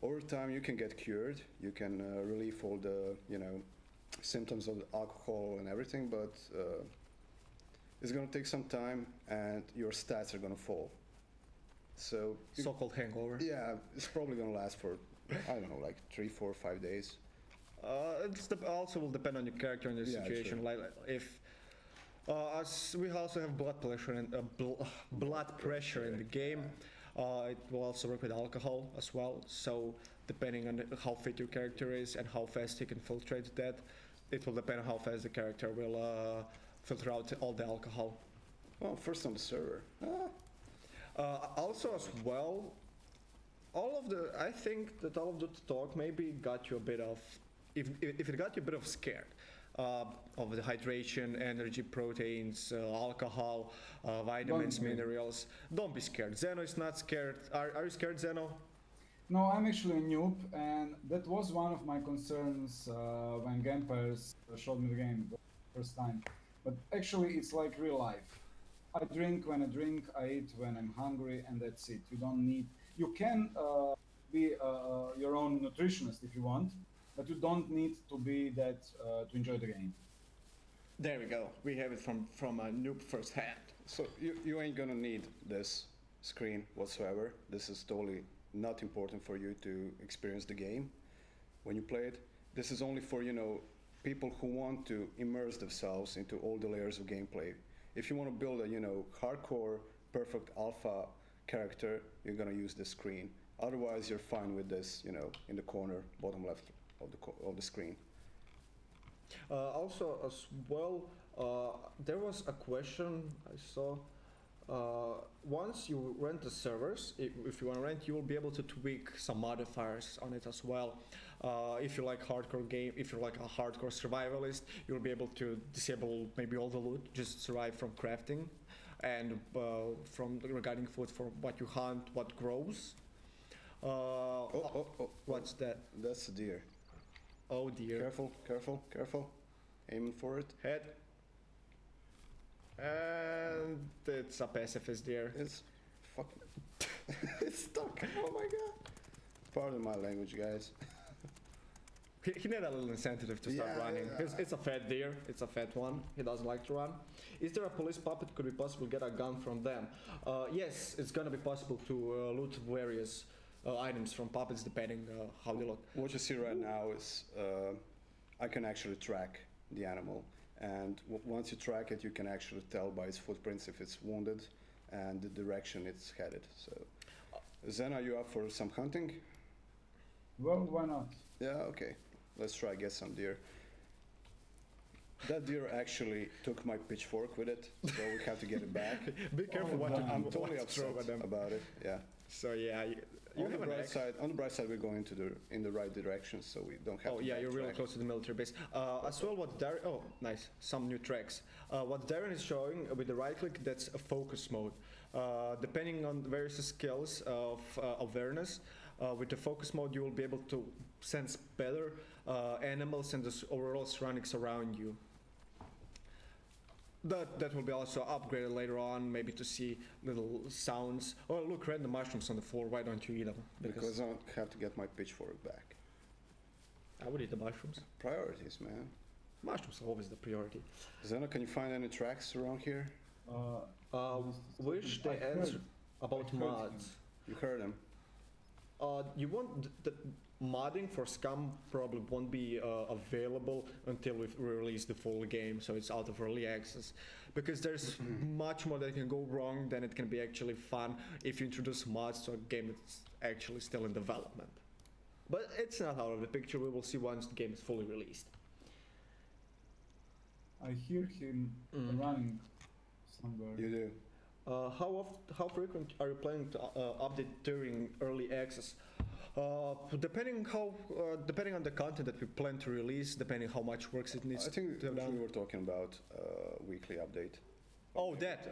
Over time you can get cured, you can relieve all the, you know, symptoms of the alcohol and everything, but it's going to take some time and your stats are going to fall. So So-called hangover. yeah, it's probably going to last for, I don't know, like 3, 4, 5 days. It's also will depend on your character and your Yeah, situation. sure. Like if as we also have blood pressure and blood pressure in the game, it will also work with alcohol as well. So depending on how fit your character is and how fast you can filtrate that, it will depend on how fast the character will filter out all the alcohol. Well, first on the server. Also as well, I think that all of the talk maybe got you a bit of, if it got you a bit of scared of the hydration, energy, proteins, alcohol, vitamins, Don't be. minerals. Don't be scared. Zeno is not scared. Are you scared, Zeno? No, I'm actually a noob, and that was one of my concerns when Gampers showed me the game the first time. But actually, it's like real life. I drink when I drink, I eat when I'm hungry, and that's it. You don't need. You can be your own nutritionist if you want, but you don't need to be that to enjoy the game. There we go. We have it from a noob firsthand. So you ain't gonna need this screen whatsoever. This is totally not important for you to experience the game when you play it. This is only for, you know, people who want to immerse themselves into all the layers of gameplay. If you want to build a, you know, hardcore, perfect alpha character, you're gonna use this screen. Otherwise, you're fine with this, you know, in the corner, bottom left of the screen. Also, as well, there was a question I saw. Once you rent the servers, if you want to rent, you will be able to tweak some modifiers on it as well. If you like hardcore game, if you're like a hardcore survivalist, you'll be able to disable maybe all the loot, just survive from crafting, and from regarding food for what you hunt, what grows. What's that? That's a deer. Oh dear. Careful, careful, careful. Aiming for it. Head. And it's a pacifist deer. It's fucking. It's stuck. Oh my god. Pardon my language, guys. He need a little incentive to start Yeah, running. yeah. It's a fat deer. It's a fat one. He doesn't like to run. Is there a police puppet? Could we possibly get a gun from them? Yes, it's gonna be possible to loot various items from puppets depending how they look. What you see right now is I can actually track the animal, and once you track it, you can actually tell by its footprints if it's wounded and the direction it's headed. So, Zen, are you up for some hunting? Well, why not? Yeah, okay. Let's try get some deer. That deer actually took my pitchfork with it, so we have to get it back. Be careful what you I'm what totally you throw upset at them. about it. Yeah. So yeah, You on the have an bright egg. side, we're going in the right direction, so we don't have. Oh to yeah, you're really backtrack. close to the military base. As well, what Darren, oh nice, some new tracks. What Darren is showing with the right click, that's a focus mode. Depending on various skills of awareness, with the focus mode you will be able to sense better animals and the overall surroundings around you. That will be also upgraded later on, maybe to see little sounds. Oh look, random mushrooms on the floor, why don't you eat them? Because I have to get my pitchfork back. I would eat the mushrooms. Priorities, man. Mushrooms are always the priority. Zeno, can you find any tracks around here? Wish they answered about mods. You heard them. You won't, the modding for SCUM probably won't be available until we release the full game, so it's out of early access. Because there's much more that can go wrong than it can be actually fun if you introduce mods to a game that's actually still in development. But it's not out of the picture, we will see once the game is fully released. I hear him running somewhere. You do. How frequent are you planning to update during early access? Depending on the content that we plan to release, depending how much work it needs I think to have done. we were talking about weekly update. Oh, that.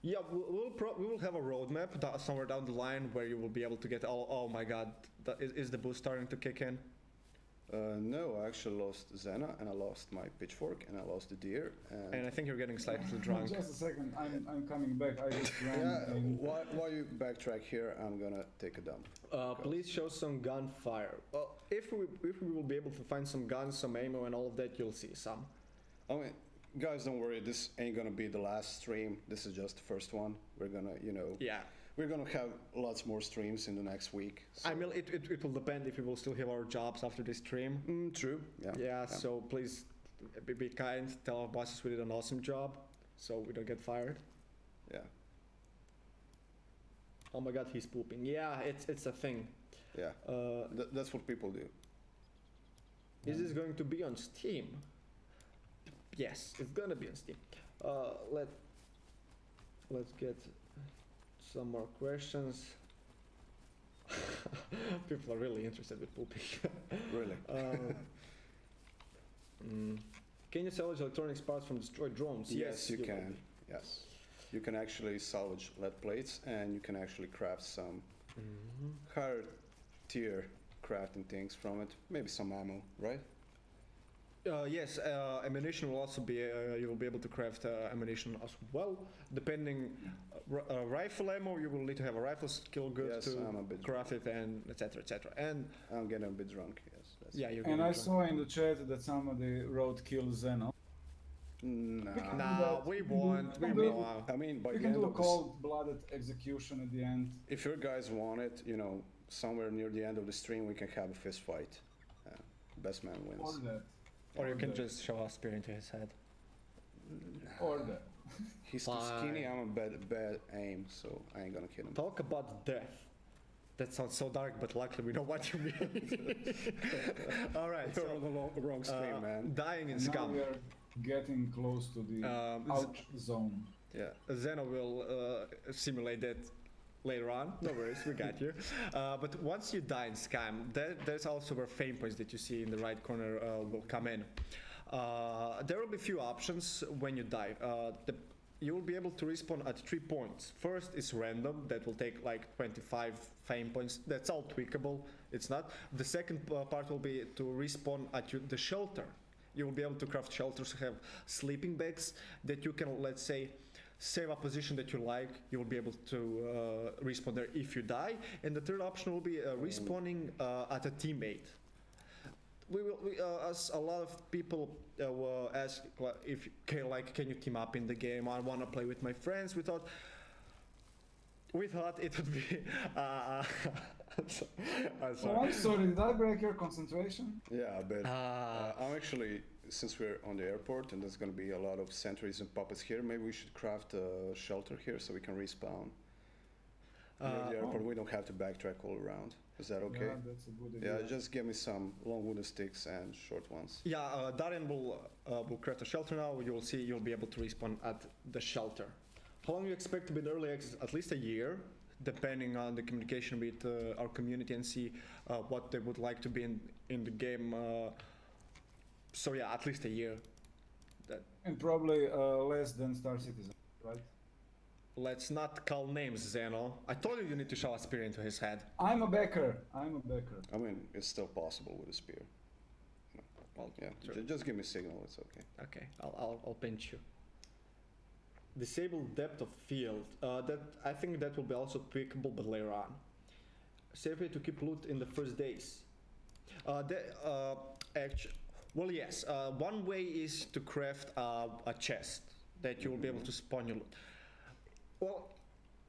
Yeah, we will have a roadmap somewhere down the line where you will be able to get all. Oh my God, is the boost starting to kick in? No, I actually lost Zena, and I lost my pitchfork, and I lost the deer. And I think you're getting slightly drunk. Just a second, I'm coming back. I just ran. Yeah, and- while you backtrack here, I'm gonna take a dump. Please show some gunfire. Well, if we will be able to find some guns, some ammo, and all of that, you'll see some. I mean, guys, don't worry. This ain't gonna be the last stream. This is just the first one. We're gonna, Yeah. we're gonna have lots more streams in the next week. So. I mean, it will depend if we will still have our jobs after this stream. True. Yeah. Yeah, so please be kind. Tell our bosses we did an awesome job, so we don't get fired. Yeah. Oh my God, he's pooping. Yeah, it's a thing. Yeah. That's what people do. Is this going to be on Steam? Yes, it's gonna be on Steam. Let's get some more questions. People are really interested with pooping. Really. Can you salvage electronics parts from destroyed drones? Yes, you will. can. Yes. You can actually salvage lead plates, and you can actually craft some higher tier crafting things from it. Maybe some ammo, right? Yes, ammunition will also be, you will be able to craft ammunition as well. Depending, rifle ammo, you will need to have a rifle skill good Yes, to I'm a bit craft it, and etc. etc. And I'm getting a bit drunk, yes. That's yeah, you're And getting I drunk. saw in the chat that somebody wrote kill Zeno. Nah. Nah, we won't. We do- won't. I mean, by You the can end do a of this, cold-blooded execution at the end. if your guys want it, somewhere near the end of the stream, we can have a fist fight. Best man Or wins. that. Or you can that. just shove a spear into his head. Or that. He's too skinny, I'm a bad aim, so I ain't gonna kill him. Talk about death. That sounds so dark, but luckily we know what you mean. All right, You're so on the wrong stream, man. dying in And now SCUM. we are getting close to the ouch zone. Yeah, Zeno will simulate that later on. No worries, we got you. But once you die in SCUM, there's also where fame points that you see in the right corner will come in. There will be few options when you die. You will be able to respawn at 3 points. First is random, that will take like 25 fame points. That's all tweakable, it's not. The second part will be to respawn at the shelter. You will be able to craft shelters, have sleeping bags that you can, let's say, save a position that you like. You will be able to respawn there if you die. And the third option will be respawning at a teammate. As a lot of people ask, if can you team up in the game? I want to play with my friends. We thought it would be. I'm Oh, sorry. I'm sorry, did I break your concentration? Yeah, I bet. I'm actually, since we're on the airport and there's going to be a lot of sentries and puppets here, maybe we should craft a shelter here so we can respawn. Near the airport, we don't have to backtrack all around. Is that okay? Yeah, that's a good idea. Yeah, just give me some long wooden sticks and short ones. Yeah, Darren will create a shelter now. You will see you'll be able to respawn at the shelter. How long do you expect to be in early access? At least a year. depending on the communication with our community and see what they would like to be in the game. So yeah, at least a year. And probably less than Star Citizen, right? Let's not call names, Zeno. I told you need to shove a spear into his head. I'm a backer. I'm a backer. I mean, it's still possible with a spear. No. Well, Yeah, sure. just give me a signal, it's okay. Okay, I'll pinch you. Disable depth of field. That I think that will be also tweakable, but later on. Safe way to keep loot in the first days. Well, yes. One way is to craft a chest that you will be able to spawn your loot. Well,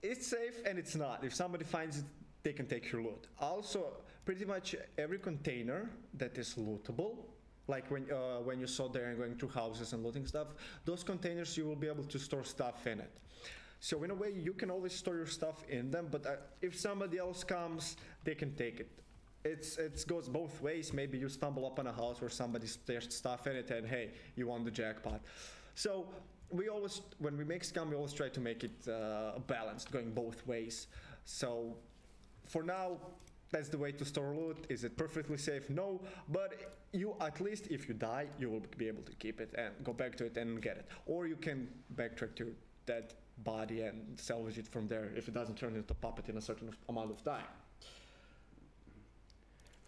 it's safe and it's not. If somebody finds it, they can take your loot. Also, pretty much every container that is lootable, like when you saw there and going through houses and looting stuff, those containers you will be able to store stuff in it. So in a way, you can always store your stuff in them, but if somebody else comes, they can take it. It goes both ways. Maybe you stumble upon a house where somebody stashed stuff in it and hey, you won the jackpot. So we always, when we make SCUM, we always try to make it balanced, going both ways. So for now, that's the way to store loot. Is it perfectly safe? No, but you, at least if you die, you will be able to keep it and go back to it and get it. Or you can backtrack to that body and salvage it from there if it doesn't turn into a puppet in a certain amount of time.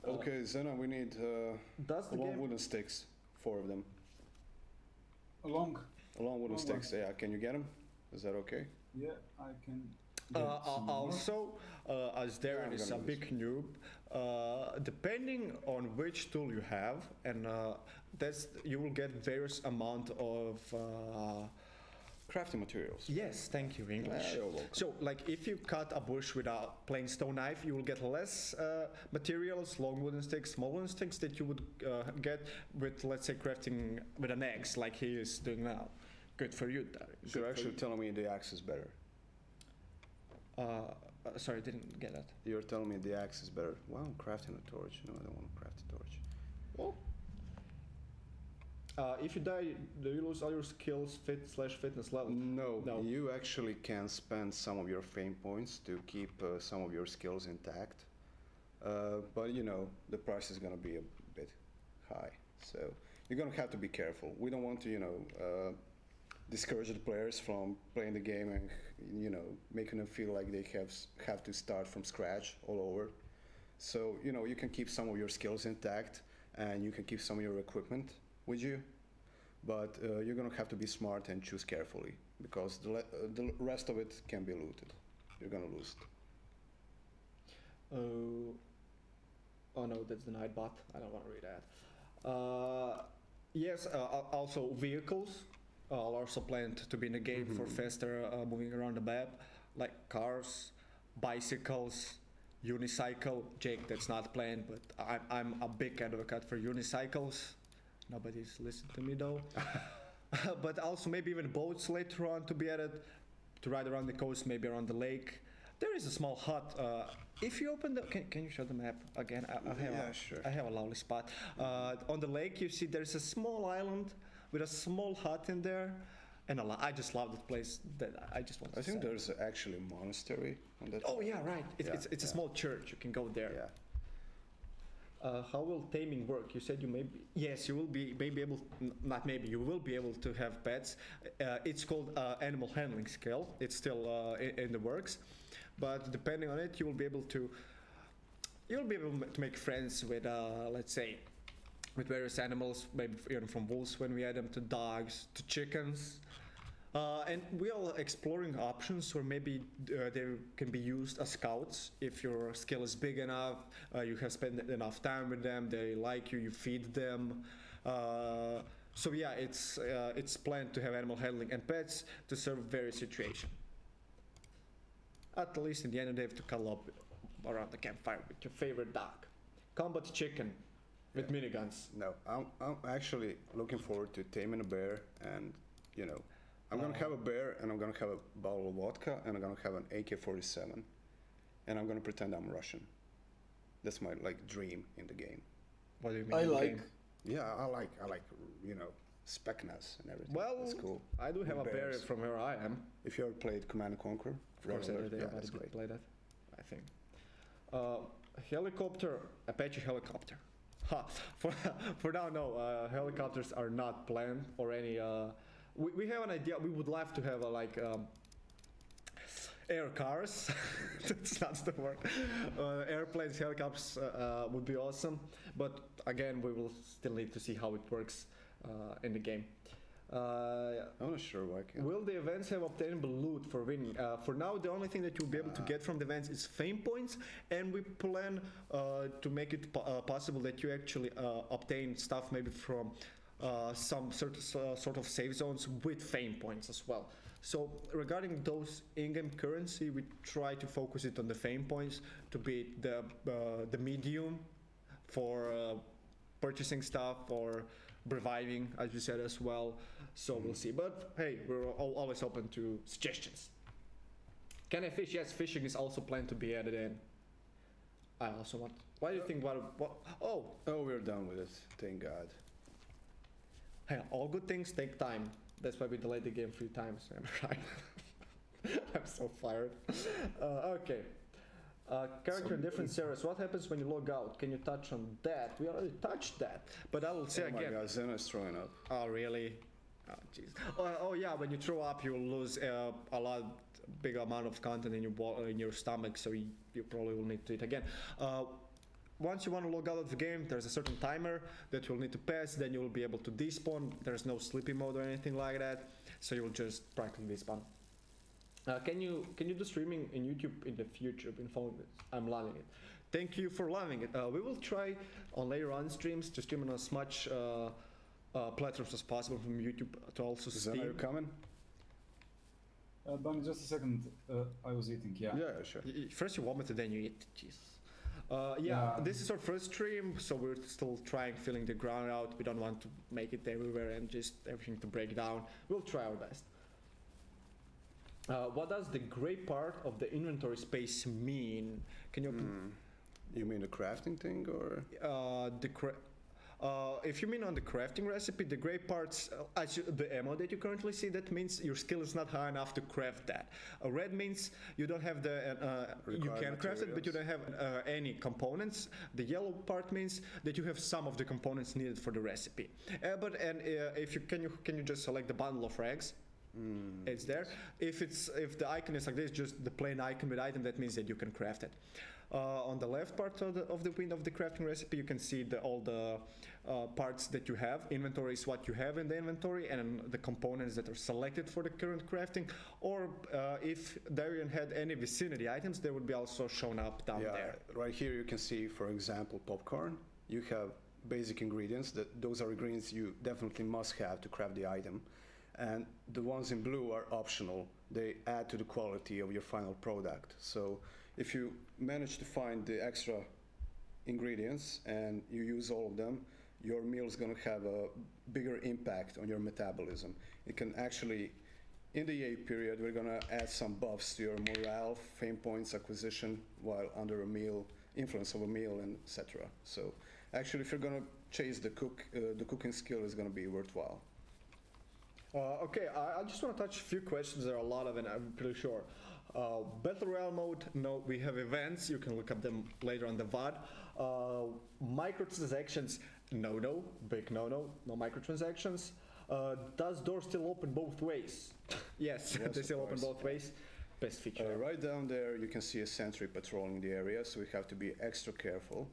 Okay, Zena, we need Does the long game... wooden sticks, 4 of them. Long. Long wooden Long sticks, ones. yeah, can you get them? Is that okay? Yeah, I can. get some more. Also, as Darren I'm is a gonna big noob, depending on which tool you have, and you will get various amount of Crafting materials. yes, thank you, English. You're welcome. So, like, if you cut a bush with a plain stone knife, you will get less materials, long wooden sticks, small wooden sticks that you would get with, let's say, crafting with an axe, like he is doing now. Good for you, Darren. So you're actually telling me the axe is better. Sorry, didn't get that. You're telling me the axe is better. Well, I'm crafting a torch. No, I don't want to craft a torch. Well, if you die, do you lose all your skills, fitness level? No, No. you actually can spend some of your fame points to keep some of your skills intact. But you know, the price is going to be a bit high. So you're going to have to be careful. We don't want to, you know, discourage the players from playing the game and, you know, making them feel like they have to start from scratch all over. So, you know, you can keep some of your skills intact and you can keep some of your equipment with you, but you're going to have to be smart and choose carefully because the rest of it can be looted. You're going to lose it. Oh no, that's the Nightbot. I don't want to read that. Yes, also vehicles are also planned to be in the game for faster moving around the map, like cars, bicycles, unicycle. Jake, that's not planned, but I'm a big advocate for unicycles. Nobody's listened to me though. But also maybe even boats later on to be added to ride around the coast, maybe around the lake. There is a small hut. If you open the, can you show the map again? Yeah, sure. I have a lovely spot. On the lake, you see there's a small island with a small hut in there, and I just love that place. That I just want to. I think say. there's actually a monastery on that. Oh yeah, right. It's a small church. You can go there. Yeah. How will taming work? You said you may be, yes, you will be maybe able, not maybe, you will be able to have pets. It's called animal handling skill. It's still in the works, but depending on it, you'll be able to make friends with, let's say, with various animals, maybe even from wolves when we add them to dogs, to chickens. And we are exploring options where maybe they can be used as scouts if your skill is big enough, you have spent enough time with them, they like you, you feed them. So yeah, it's planned to have animal handling and pets to serve various situations. At least in the end, they have to cuddle up around the campfire with your favorite dog. Combat chicken with miniguns. No, I'm actually looking forward to taming a bear, and you know, I'm gonna have a bear, and I'm gonna have a bottle of vodka, and I'm gonna have an AK-47, and I'm gonna pretend I'm Russian. That's my dream in the game. What do you mean? I in the like. game? Yeah, I like you know, specness and everything. Well, that's cool. I do have a bear Bears. from where I am. if you ever played Command and Conquer, Of course, Red I Alert, did. yeah, I that's did great. play that. I think. Helicopter, Apache helicopter. Ha, for now, no, helicopters are not planned or any, we have an idea, we would love to have air cars, that's not the word, airplanes, helicopters would be awesome, but again, we will still need to see how it works in the game. I'm not sure why. Will the events have obtainable loot for winning? For now, the only thing that you'll be able to get from the events is fame points, and we plan to make it possible that you actually obtain stuff maybe from some sort of save zones with fame points as well. So regarding those in-game currency, we try to focus it on the fame points to be the medium for purchasing stuff or reviving, as you said as well. So we'll see. But hey, we're always open to suggestions. Can I fish? Yes, fishing is also planned to be added in. I also want. Why do you think? What? Oh, we're done with it. Thank God. Hey, all good things take time. That's why we delayed the game 3 times. Am I right? I'm so fired. Okay. Character in different series. What happens when you log out? Can you touch on that? We already touched that, but I will say again. Oh my God, Zena is throwing up. Oh really? Oh jeez. Oh yeah, when you throw up, you will lose a lot big amount of content in your stomach, so you probably will need to eat again. Once you want to log out of the game, there's a certain timer that you'll need to pass. Then you will be able to despawn. There's no sleepy mode or anything like that, so you will just practically despawn. Can you do streaming in YouTube in the future? Been following this. I'm loving it. Thank you for loving it. We will try on later on streams to stream on as much platforms as possible from YouTube to also Steam. Are you coming? Bunny, just a second. I was eating. Yeah. Yeah, sure. First you vomit and then you eat. Jeez. Yeah, this is our first stream, so we're still feeling the ground out. We don't want to make it everywhere and just everything to break down. We'll try our best. What does the gray part of the inventory space mean? Can you? You mean the crafting thing, or? If you mean on the crafting recipe, the gray parts, the ammo that you currently see, that means your skill is not high enough to craft that. Red means you don't have the, you can craft it, but you don't have any components. The yellow part means that you have some of the components needed for the recipe. If you can you just select the bundle of rags? It's there. If the icon is like this, just the plain icon with item, that means that you can craft it. On the left part of the crafting recipe, you can see all the parts that you have. Inventory is what you have in the inventory, and the components that are selected for the current crafting. Or if Darian had any vicinity items, they would be also shown up down there. Right here you can see, for example, popcorn. You have basic ingredients. Those are ingredients you definitely must have to craft the item. And the ones in blue are optional. They add to the quality of your final product. So if you manage to find the extra ingredients and you use all of them, your meal is going to have a bigger impact on your metabolism. It can actually, in the EA period, we're going to add some buffs to your morale, fame points, acquisition, while under a meal, influence of a meal, and etc. So actually, if you're going to chase the cooking skill is going to be worthwhile. Okay, I just want to touch a few questions. There are a lot of it, I'm pretty sure. Battle Royale mode, no, we have events. You can look up them later on the VOD. Microtransactions, no, big no microtransactions. Does door still open both ways? Yes, they still open both ways. Best feature. Right down there, you can see a sentry patrolling the area, so we have to be extra careful.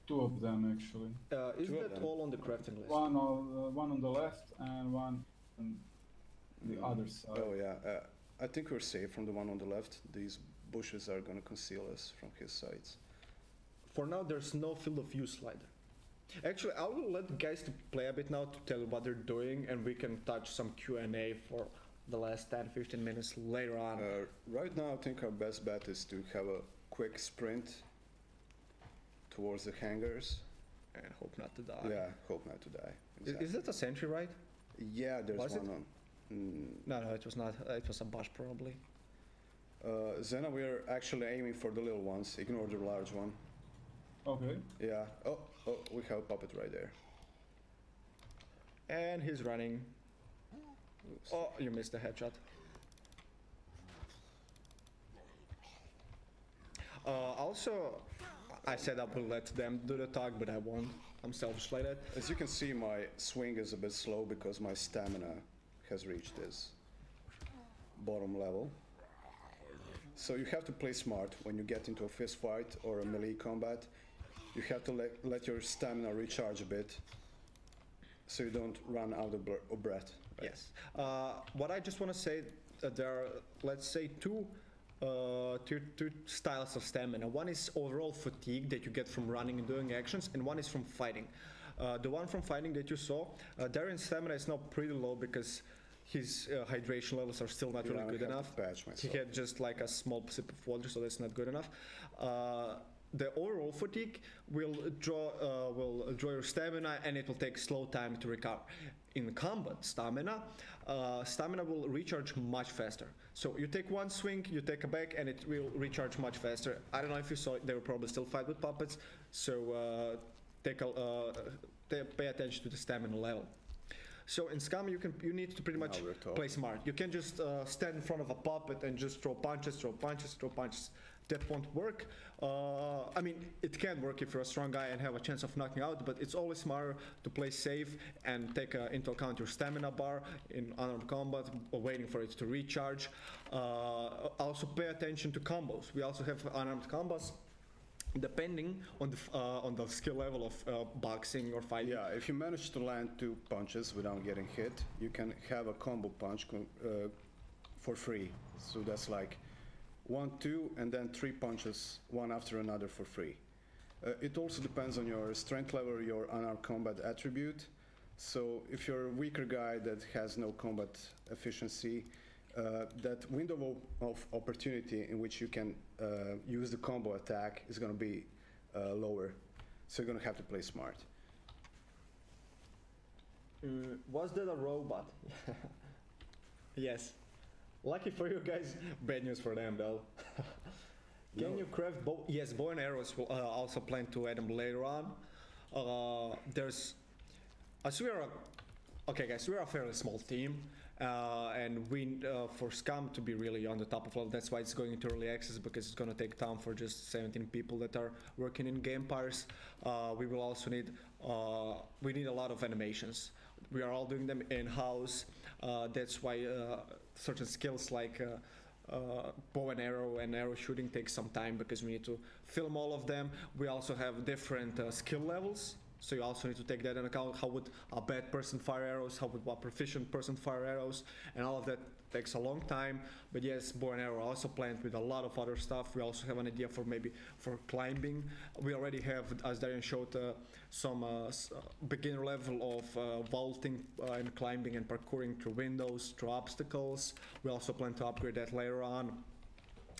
2 of them, actually. Is that all on the crafting list? One on the left and one on the other side. Oh yeah, I think we're safe from the one on the left. These bushes are going to conceal us from his sights. For now, there's no field of view slider. Actually, I will let guys to play a bit now to tell you what they're doing, and we can touch some Q&A for the last 10-15 minutes later on. Right now, I think our best bet is to have a quick sprint towards the hangars. And hope not to die. Yeah, hope not to die. Exactly. Is that a sentry, right? Yeah, there's one on. No, it was not. It was a Bosch, probably. Zena, we're actually aiming for the little ones. Ignore the large one. Okay. Yeah. Oh, we have a puppet right there. And he's running. Oops. Oh, you missed the headshot. Also, I said I will let them do the talk, but I won't. I'm selfish like that. As you can see, my swing is a bit slow because my stamina has reached this bottom level. So you have to play smart when you get into a fist fight or a melee combat. You have to let your stamina recharge a bit so you don't run out of breath. Right? Yes. What I just want to say, there are, let's say, two styles of stamina. One is overall fatigue that you get from running and doing actions, and one is from fighting. The one from fighting that you saw, Darian's stamina is now pretty low because his hydration levels are still not really good enough. He had just like a small sip of water, so that's not good enough. The overall fatigue will draw your stamina, and it will take slow time to recover. In combat, stamina will recharge much faster. So you take one swing, you take a back, and it will recharge much faster. I don't know if you saw it, they will probably still fight with puppets, so pay attention to the stamina level. So in SCUM, you need to pretty much play smart. You can't just stand in front of a puppet and just throw punches, throw punches, throw punches. That won't work. I mean, it can work if you're a strong guy and have a chance of knocking out, but it's always smarter to play safe and take into account your stamina bar in unarmed combat, waiting for it to recharge. Also pay attention to combos. We also have unarmed combos. Depending on the skill level of boxing or fighting. Yeah, if you manage to land 2 punches without getting hit, you can have a combo punch for free. So that's like 1, 2, and then 3 punches, one after another for free. It also depends on your strength level, your unarmed combat attribute. So if you're a weaker guy that has no combat efficiency, that window of opportunity in which you can use the combo attack is going to be lower. So you're going to have to play smart. Was that a robot? Yes. Lucky for you guys, bad news for them though. Can you craft bow? Yes, bow and arrows will also plan to add them later on. Okay guys, we're a fairly small team. And for SCUM to be really on the top of level, that's why it's going into early access, because it's going to take time for just 17 people that are working in Gamepires. We will also need a lot of animations. We are all doing them in-house. That's why certain skills like bow and arrow shooting takes some time, because we need to film all of them. We also have different skill levels. So you also need to take that into account. How would a bad person fire arrows? How would a proficient person fire arrows? And all of that takes a long time. But yes, bow and arrow also planned with a lot of other stuff. We also have an idea for climbing. We already have, as Darian showed, some beginner level of vaulting and climbing and parkouring through windows, through obstacles. We also plan to upgrade that later on.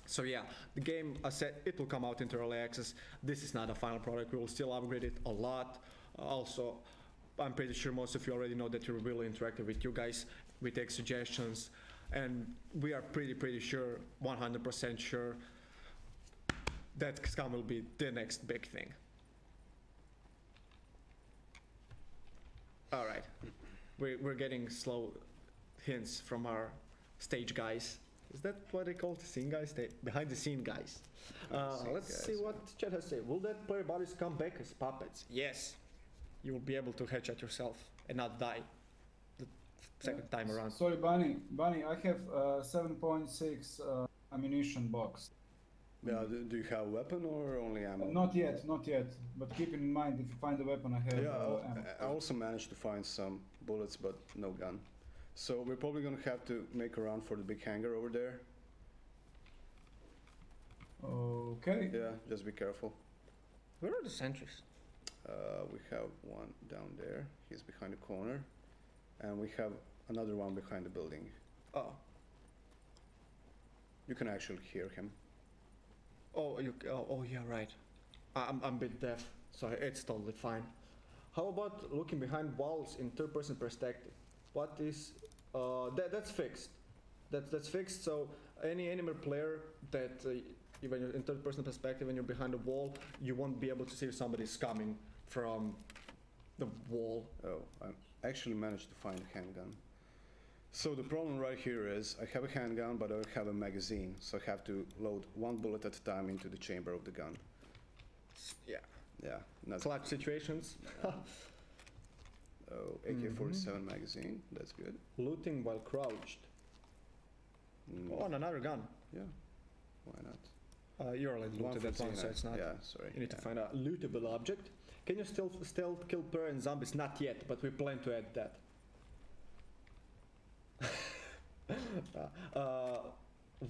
So yeah, the game, I said, it will come out into early access. This is not a final product. We will still upgrade it a lot. Also, I'm pretty sure most of you already know that we're really interactive with you guys. We take suggestions, and we are pretty sure, 100% sure, that SCUM will be the next big thing. All right, we're getting slow hints from our stage guys. Is that what they call the scene guys? Behind the scene guys. Let's see what chat has to say. Will that player bodies come back as puppets? Yes. You will be able to headshot yourself and not die the second time around. Sorry, Bunny, I have 7.6 ammunition box. Yeah, do you have a weapon or only ammo? Not yet. But keep in mind, if you find a weapon, I have ammo. I also managed to find some bullets, but no gun. So we're probably going to have to make a run for the big hangar over there. Okay. Yeah, just be careful. Where are the sentries? We have one down there. He's behind the corner. And we have another one behind the building. Oh. You can actually hear him. Oh, yeah, right. I'm a bit deaf, so it's totally fine. How about looking behind walls in third-person perspective? What is that's fixed. That's fixed. So any enemy player that even in third-person perspective, when you're behind a wall, you won't be able to see if somebody's coming from the wall. Oh, I actually managed to find a handgun. So the problem right here is I have a handgun, but I don't have a magazine, so I have to load one bullet at a time into the chamber of the gun. Yeah. Yeah. and that's- Clutch situations. Oh, AK-47 magazine. That's good. Looting while crouched. Mm, Oh, and another gun. yeah. Why not? You're already One looted for that one, so Tina. it's not. Yeah, sorry. You need to yeah. find a lootable object. Can you still stealth kill player and zombies? Not yet, but we plan to add that.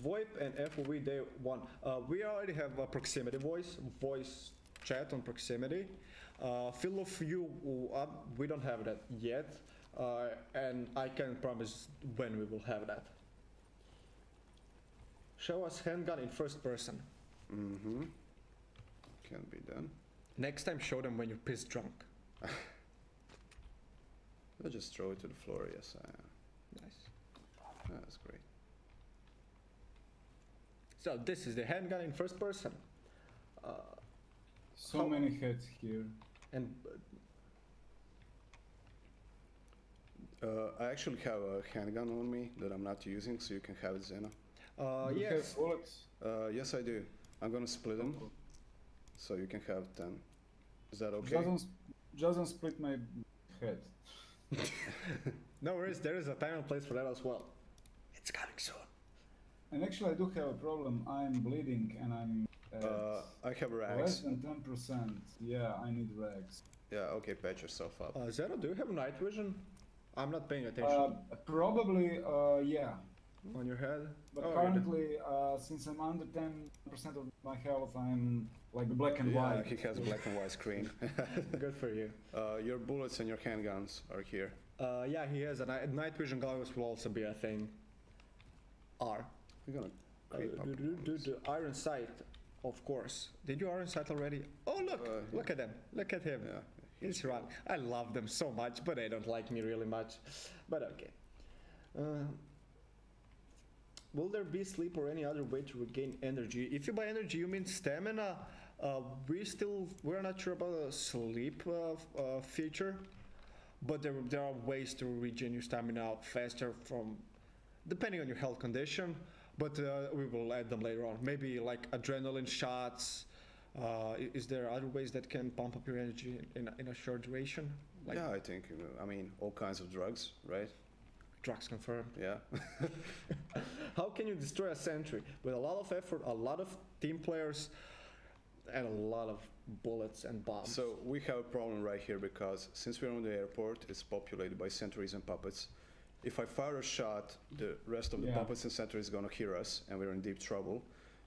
VoIP and FOV day 1. We already have a proximity voice chat on proximity. Field of view, we don't have that yet, and I can promise when we will have that. Show us handgun in first person. Mm-hmm. Can be done. Next time, show them when you're pissed drunk. I'll just throw it to the floor. Yes, I am. Nice. That's great. So this is the handgun in first person. So How- many heads here. And I actually have a handgun on me that I'm not using, so you can have it, Zena. Do you yes, have bullets? Yes, I do. I'm gonna split them, so you can have 10. Is that okay? Doesn't split my head. no worries, there is a time and place for that as well. It's coming soon. And actually, I do have a problem. I'm bleeding, and I'm at I have less rags. than 10%. Yeah, I need rags. Yeah, okay, patch yourself up. Zero, do you have night vision? I'm not paying attention. Probably, yeah. On your head? But Oh, you currently, since I'm under 10% of my health, I'm like black and Yeah, white. he has black and white screen. Good for you. Your bullets and your handguns are here. Yeah, he has a night vision goggles will also be a thing. R. We're gonna creep up. Iron sight, of course. Did you iron sight already? Oh look, look at them. Look at him. Yeah. He's wrong. I love them so much, but they don't like me really much. But okay. Will there be sleep or any other way to regain energy? If you buy energy, you mean stamina. We're not sure about a sleep feature, but there are ways to regain your stamina faster from, depending on your health condition. But we will add them later on. Maybe like adrenaline shots. Is there other ways that can pump up your energy in a short duration? Like Yeah, I think, I mean, all kinds of drugs, right? drugs confirmed. Yeah. How can you destroy a sentry? With a lot of effort, a lot of team players, and a lot of bullets and bombs. So we have a problem right here because since we're on the airport, it's populated by sentries and puppets. If I fire a shot, the rest of the Yeah. puppets and sentries are gonna hear us, and we're in deep trouble.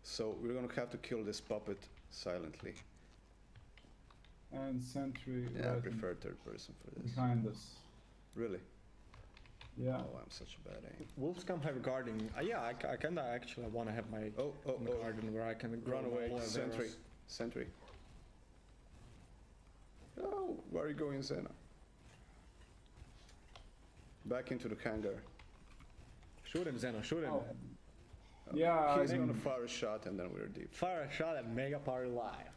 So we're gonna have to kill this puppet silently. And sentry Yeah, I right prefer third person for this. behind us. Really? Yeah. Oh, I'm such a bad aim. Wolves come have guarding. Yeah, I kinda actually want to have my Oh, garden where I can grow Run away, all of sentry, arrows. sentry. Oh, where are you going, Zena? Back into the hangar. Shoot him, Zeno, shoot him. Oh. Yeah, He's I gonna mean, fire a shot and then we're deep. Fire a shot at Mega Party Live.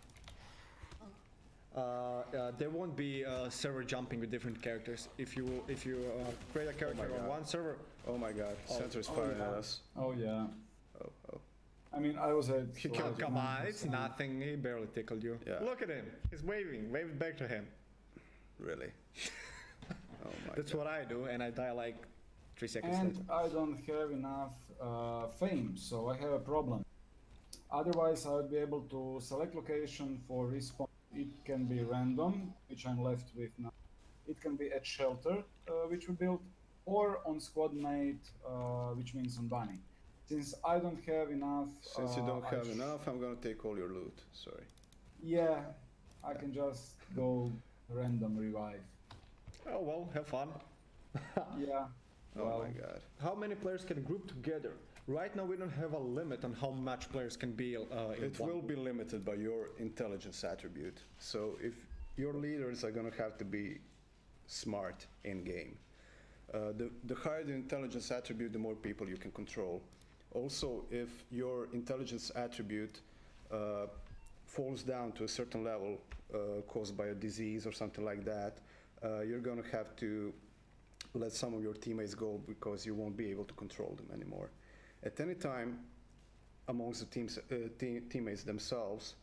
There won't be server jumping with different characters. If you create a character on God. one server, Oh my god, sentry's oh, firing yeah. at us. oh yeah. Oh. I mean, I was at. he like can come on. 9%. It's nothing. He barely tickled you. Yeah. Look at him. He's waving. Wave it back to him. Really? Oh my That's god. what I do, and I die like 3 seconds And later. I don't have enough fame, so I have a problem. Otherwise, I would be able to select location for respawn. It can be random, which I'm left with now. It can be at shelter, which we built, or on squad mate, which means on bunny. Since I don't have enough. Since you don't I have enough, I'm gonna take all your loot. Sorry. Yeah, I can just go random revive. Oh well, have fun. Yeah. Oh well, my god. How many players can group together? Right now we don't have a limit on how much players can be in It one. will be limited by your intelligence attribute. So if your leaders are gonna have to be smart in game. The higher the intelligence attribute, the more people you can control. Also, if your intelligence attribute falls down to a certain level caused by a disease or something like that, you're gonna have to let some of your teammates go because you won't be able to control them anymore. At any time, amongst the teammates themselves,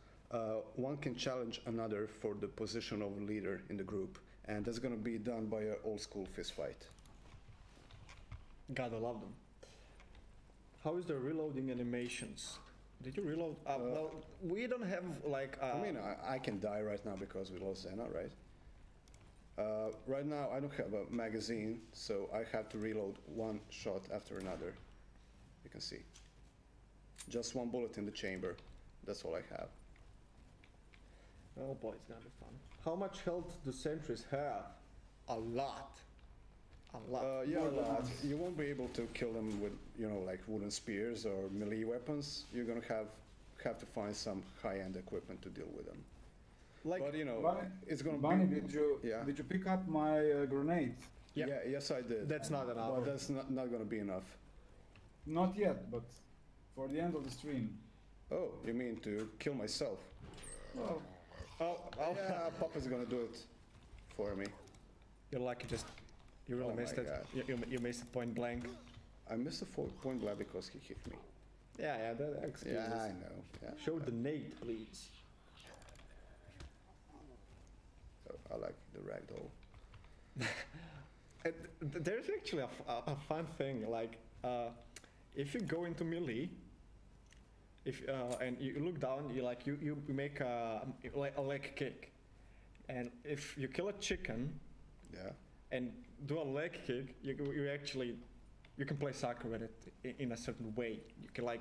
one can challenge another for the position of leader in the group, and that's going to be done by an old school fist fight. Gotta love them. How is the reloading animations? Did you reload? Well, we don't have like. I mean, I can die right now because we lost Zena, right? Right now, I don't have a magazine, so I have to reload one shot after another. You can see. Just one bullet in the chamber. That's all I have. Oh boy, it's gonna be fun. How much health do sentries have? A lot. A lot. Yeah, a lot. You won't be able to kill them with, you know, like wooden spears or melee weapons. You're gonna have to find some high-end equipment to deal with them. Like, but you know, Bunny, it's gonna Bunny, be. did you pick up my grenade? Yeah. Yeah, yes, I did. that's not enough. But that's not gonna be enough. Not yet, but for the end of the stream. Oh, you mean to kill myself? Well, Oh, Yeah, Papa's gonna do it for me. you're lucky. You really Oh my missed it. God. You missed it point blank. I missed the point blank because he hit me. Yeah, that excuses. Yeah, I know. Yeah. Show the nade, please. So I like the ragdoll. There's actually a fun thing. Like, if you go into melee, and you look down, you make a leg kick, and if you kill a chicken Yeah. and do a leg kick, you can play soccer with it in a certain way. You can like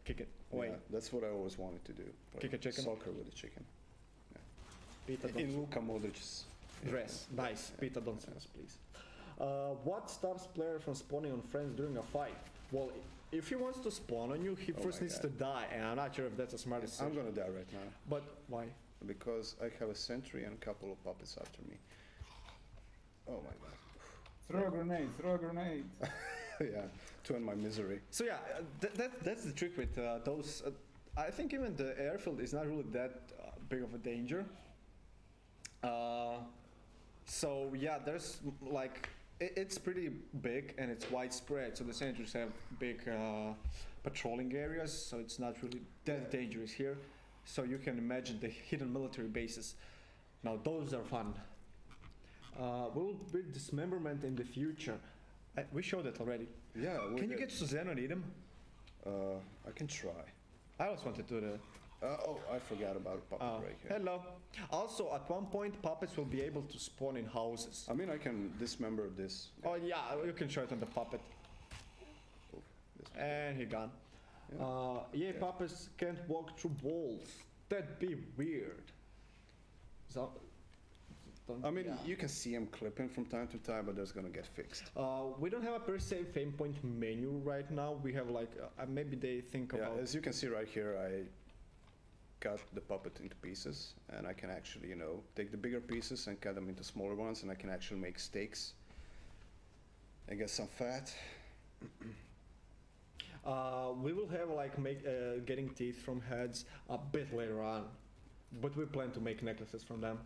kick it away. Yeah, that's what I always wanted to do. Kick a chicken? Soccer with a chicken. Peter, In don't Luka Modric's dress. Nice. Peter, don't say us, please. What stops player from spawning on friends during a fight? Well, if he wants to spawn on you, he Oh first my needs God. to die, and I'm not sure if that's a smart decision. I'm gonna die right now But why? because I have a sentry and a couple of puppets after me. Oh my god. throw a grenade, throw a grenade. Yeah, to end my misery. So yeah, that's the trick with those. I think even the airfield is not really that big of a danger. So yeah, there's like it's pretty big and it's widespread. So the sentries have big patrolling areas, so it's not really that dangerous here. So you can imagine the hidden military bases. Now those are fun. Will be dismemberment in the future. We showed it already. Yeah. Can you get Susanna and eat him? I can try. I always wanted to do that. Oh, I forgot about puppet break here. Hello. Also, at one point, puppets will be able to spawn in houses. I mean, I can dismember this. Oh yeah, you can show it on the puppet. Oh, this. And he gone. Yeah. Puppets can't walk through walls. That'd be weird. So, I mean, you can see them clipping from time to time, but that's gonna get fixed. we don't have a per se fame point menu right now. We have like maybe they think Yeah, about. as you can see right here, I cut the puppet into pieces, and I can actually, you know, take the bigger pieces and cut them into smaller ones, and I can actually make steaks and get some fat. We will have like getting teeth from heads a bit later on, but we plan to make necklaces from them.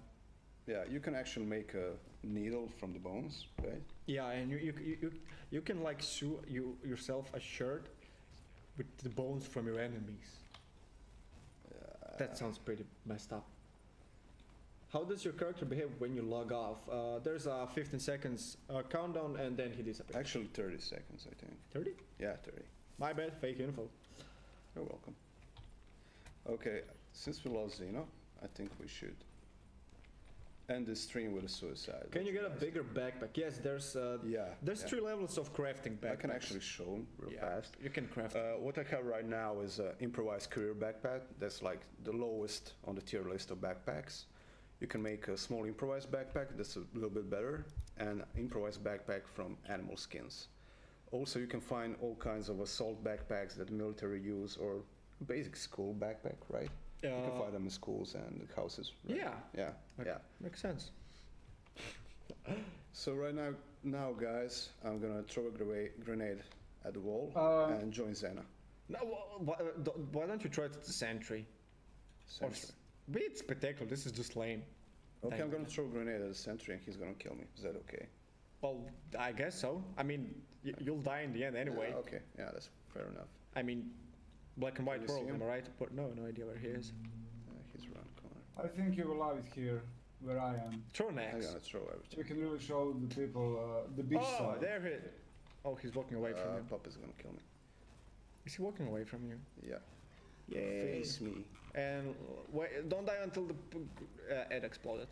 Yeah, you can actually make a needle from the bones, right? Yeah, and you can like sew yourself a shirt with the bones from your enemies. That sounds pretty messed up. How does your character behave when you log off? There's a 15 seconds countdown and then he disappears. Actually 30 seconds, I think. 30? Yeah, 30. My bad, fake info. You're welcome. Okay, since we lost Zeno, I think we should end this stream with a suicide. Can you get a guys? bigger backpack? Yes, there's Yeah. there's yeah. 3 levels of crafting backpacks. I can actually show them real Yeah, fast. you can craft. What I have right now is an improvised career backpack. That's like the lowest on the tier list of backpacks. You can make a small improvised backpack that's a little bit better, and improvised backpack from animal skins. Also, you can find all kinds of assault backpacks that the military use, or basic school backpack, right? You can find them in schools and houses. Right? Yeah. Yeah. Like- Yeah. Makes sense. So right now, guys, I'm gonna throw a grenade at the wall and join Zena. No, why don't you try it at the sentry? Sentry. Be it spectacular. This is just lame. Okay, I'm Thank gonna throw a grenade at the sentry and he's gonna kill me. Is that okay? Well, I guess so. I mean, you'll die in the end anyway. Yeah, okay, yeah, that's fair enough. I mean, black and white you see world, him? am I right? But no idea where he is. He's around the corner. I think you will love it here, where I am. Throw an I'm axe. gonna throw everything. We can really show the people the beach Oh, side. there he. Oh, he's walking away from you. Pop is gonna kill me. Is he walking away from you? Yeah. Yay. Face me. And wait, don't die until the head exploded.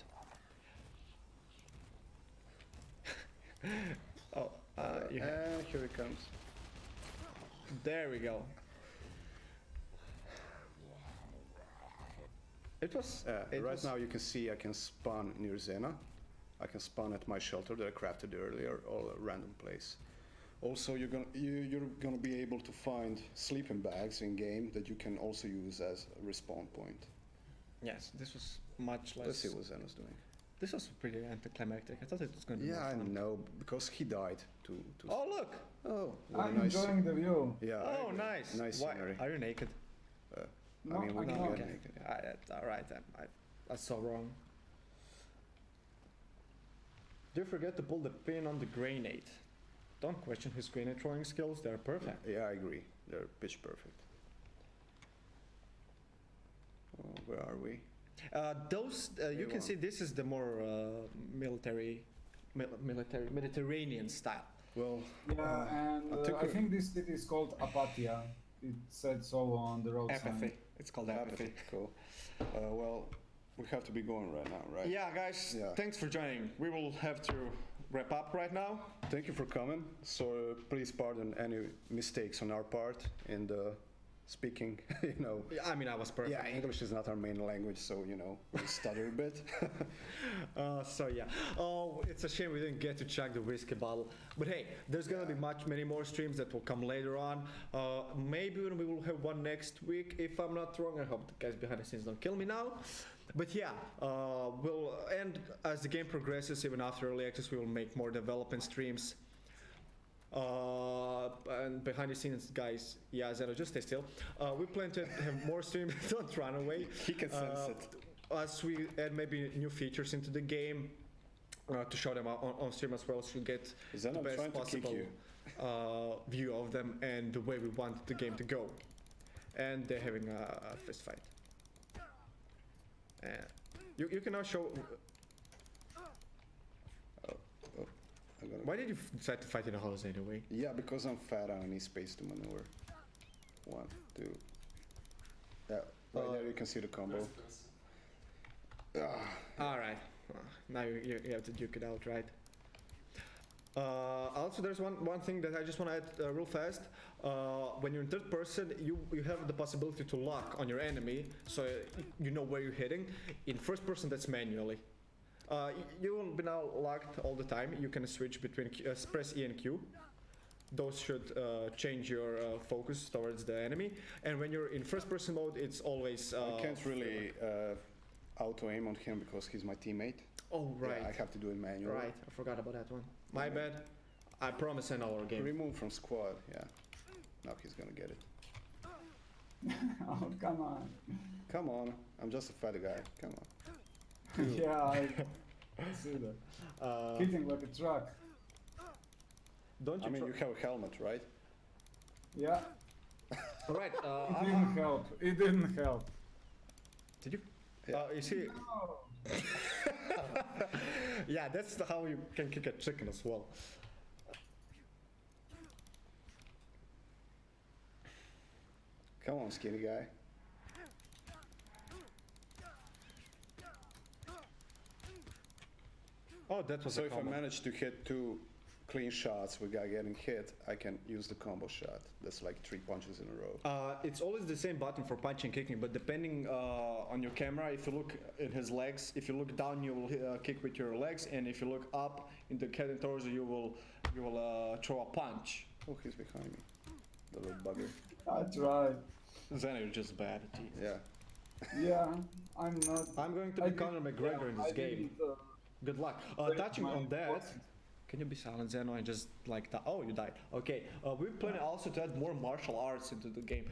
Oh, you And here he comes. there we go. It was. It Right was, now you can see I can spawn near Zena. I can spawn at my shelter that I crafted earlier, or a random place. Also, you're gonna be able to find sleeping bags in game that you can also use as a respawn point. Yes, this was much less. Let's see what Zena's doing. This was pretty anticlimactic. I thought it was going to be Yeah, I more fun. know, because he died to Oh look! Oh, what a I'm nice. enjoying the view. Yeah. I Oh, agree. nice. Nice Why, scenery. are you naked? No, I mean, we I'm can not. get Okay. naked. All right then. That's so wrong. Do forget to pull the pin on the grenade. Don't question his grenade throwing skills. They're perfect. Yeah, I agree. They're pitch perfect. Oh, where are we? You can A1. see this is the more military, Mediterranean style. Well, Yeah, and I think I think this city is called Apatia. It said so on the road Apathy. sign. It's called apathy. cool. Well, we have to be going right now, right? Yeah, guys. Yeah. Thanks for joining. We will have to wrap up right now. Thank you for coming. So please pardon any mistakes on our part in the speaking. You know. I mean, I was perfect. Yeah, English is not our main language, so you know we stutter a bit. So yeah. Oh, it's a shame we didn't get to check the whiskey bottle. But hey, there's gonna be many more streams that will come later on. Maybe we will have one next week, if I'm not wrong. I hope the guys behind the scenes don't kill me now. But yeah, we'll and as the game progresses, even after early access, we will make more development streams. And behind the scenes, guys, yeah, Zeno, just stay still. We plan to have more streams. Don't run away. He can sense it. As we add maybe new features into the game to show them on stream as well, so you get Zeno, the I'm best trying to kick possible you. view of them and the way we want the game to go. And they're having a fist fight. You can now show. I'm gonna- Why did you decide to fight in a house anyway? Yeah, because I'm fat and I need space to maneuver. 1, 2. Yeah, right there you can see the combo. All right. Now you have to duke it out, right? Also, there's one thing that I just want to add real fast. When you're in third person, you have the possibility to lock on your enemy, so you know where you're hitting. In first person, that's manually. You will be now locked all the time. You can switch between press E and Q. Those should change your focus towards the enemy. And when you're in first person mode, it's always. I can't really auto aim on him because he's my teammate. Oh right. Yeah, I have to do it manually. Right, I forgot about that one. My bad. I promise another game. Remove from squad, yeah. Now he's gonna get it. Oh, come on. Come on, I'm just a fat guy. Come on. Yeah, I see that. Hitting like a truck. Don't you? I mean, you have a helmet, right? Yeah, Right. it didn't help. It didn't help. Did you? Yeah. You see. Yeah, that's how you can kick a chicken as well. Come on, skinny guy. Oh, that was So a if I combo. manage to hit 2 clean shots without getting hit, I can use the combo shot. That's like 3 punches in a row. It's always the same button for punching and kicking, but depending on your camera, if you look in his legs, if you look down, you will kick with your legs, and if you look up in the head and torso, you will throw a punch. Oh, he's behind me. The little bugger. I tried. Then you're just bad. Geez. Yeah. Yeah, I'm not. I'm going to I be Conor didn't- McGregor in I this game. didn't, Good luck. That's Touching my on that, important. can you be silent, Zeno? I just like that. Oh, you died. Okay. We plan also to add more martial arts into the game.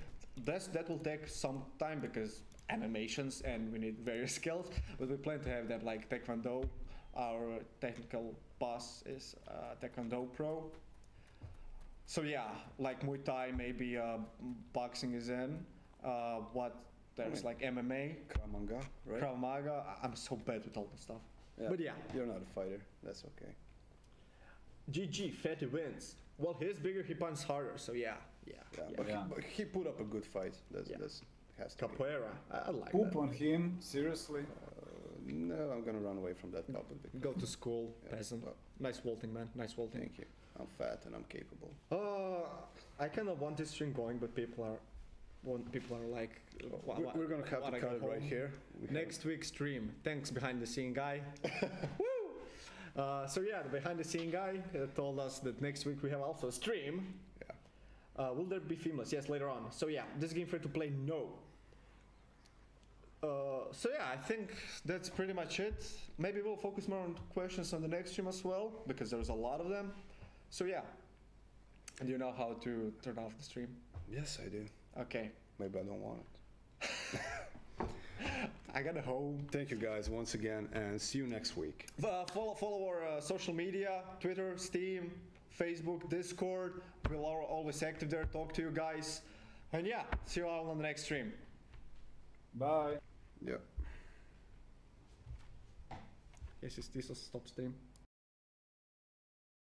That will take some time because animations and we need various skills. But we plan to have them like Taekwondo, our technical boss is Taekwondo Pro. So yeah, like Muay Thai, maybe boxing is in. There's like MMA, Krav Maga, right? Krav Maga. I'm so bad with all this stuff. Yeah. But yeah. You're not a fighter. That's okay. GG, Fatty wins. Well, he's bigger, he punches harder, so yeah. But he put up a good fight. That's has to be. Capoeira, I like Poop that. on him, seriously. No, I'm gonna run away from that topic. Go to school, Yeah, peasant. well, Nice vaulting, man. Nice vaulting. thank you. I'm fat and I'm capable. I kind of want this stream going, but people are like, We're gonna have to cut it right here. Next week's stream. Thanks, behind the scene guy. Woo! So yeah, the behind the scene guy told us that next week we have also a stream. Yeah. Will there be females? Yes, later on. So yeah, this game free to play? No. So yeah, I think that's pretty much it. Maybe we'll focus more on questions on the next stream as well, because there's a lot of them. So yeah. Do you know how to turn off the stream? Yes, I do. Okay. Maybe I don't want it. I gotta home. Thank you guys once again, and see you next week. Follow our social media, Twitter, Steam, Facebook, Discord. We're always active there, talk to you guys. And yeah, see you all on the next stream. Bye. Yeah. Yes, this is stop stream.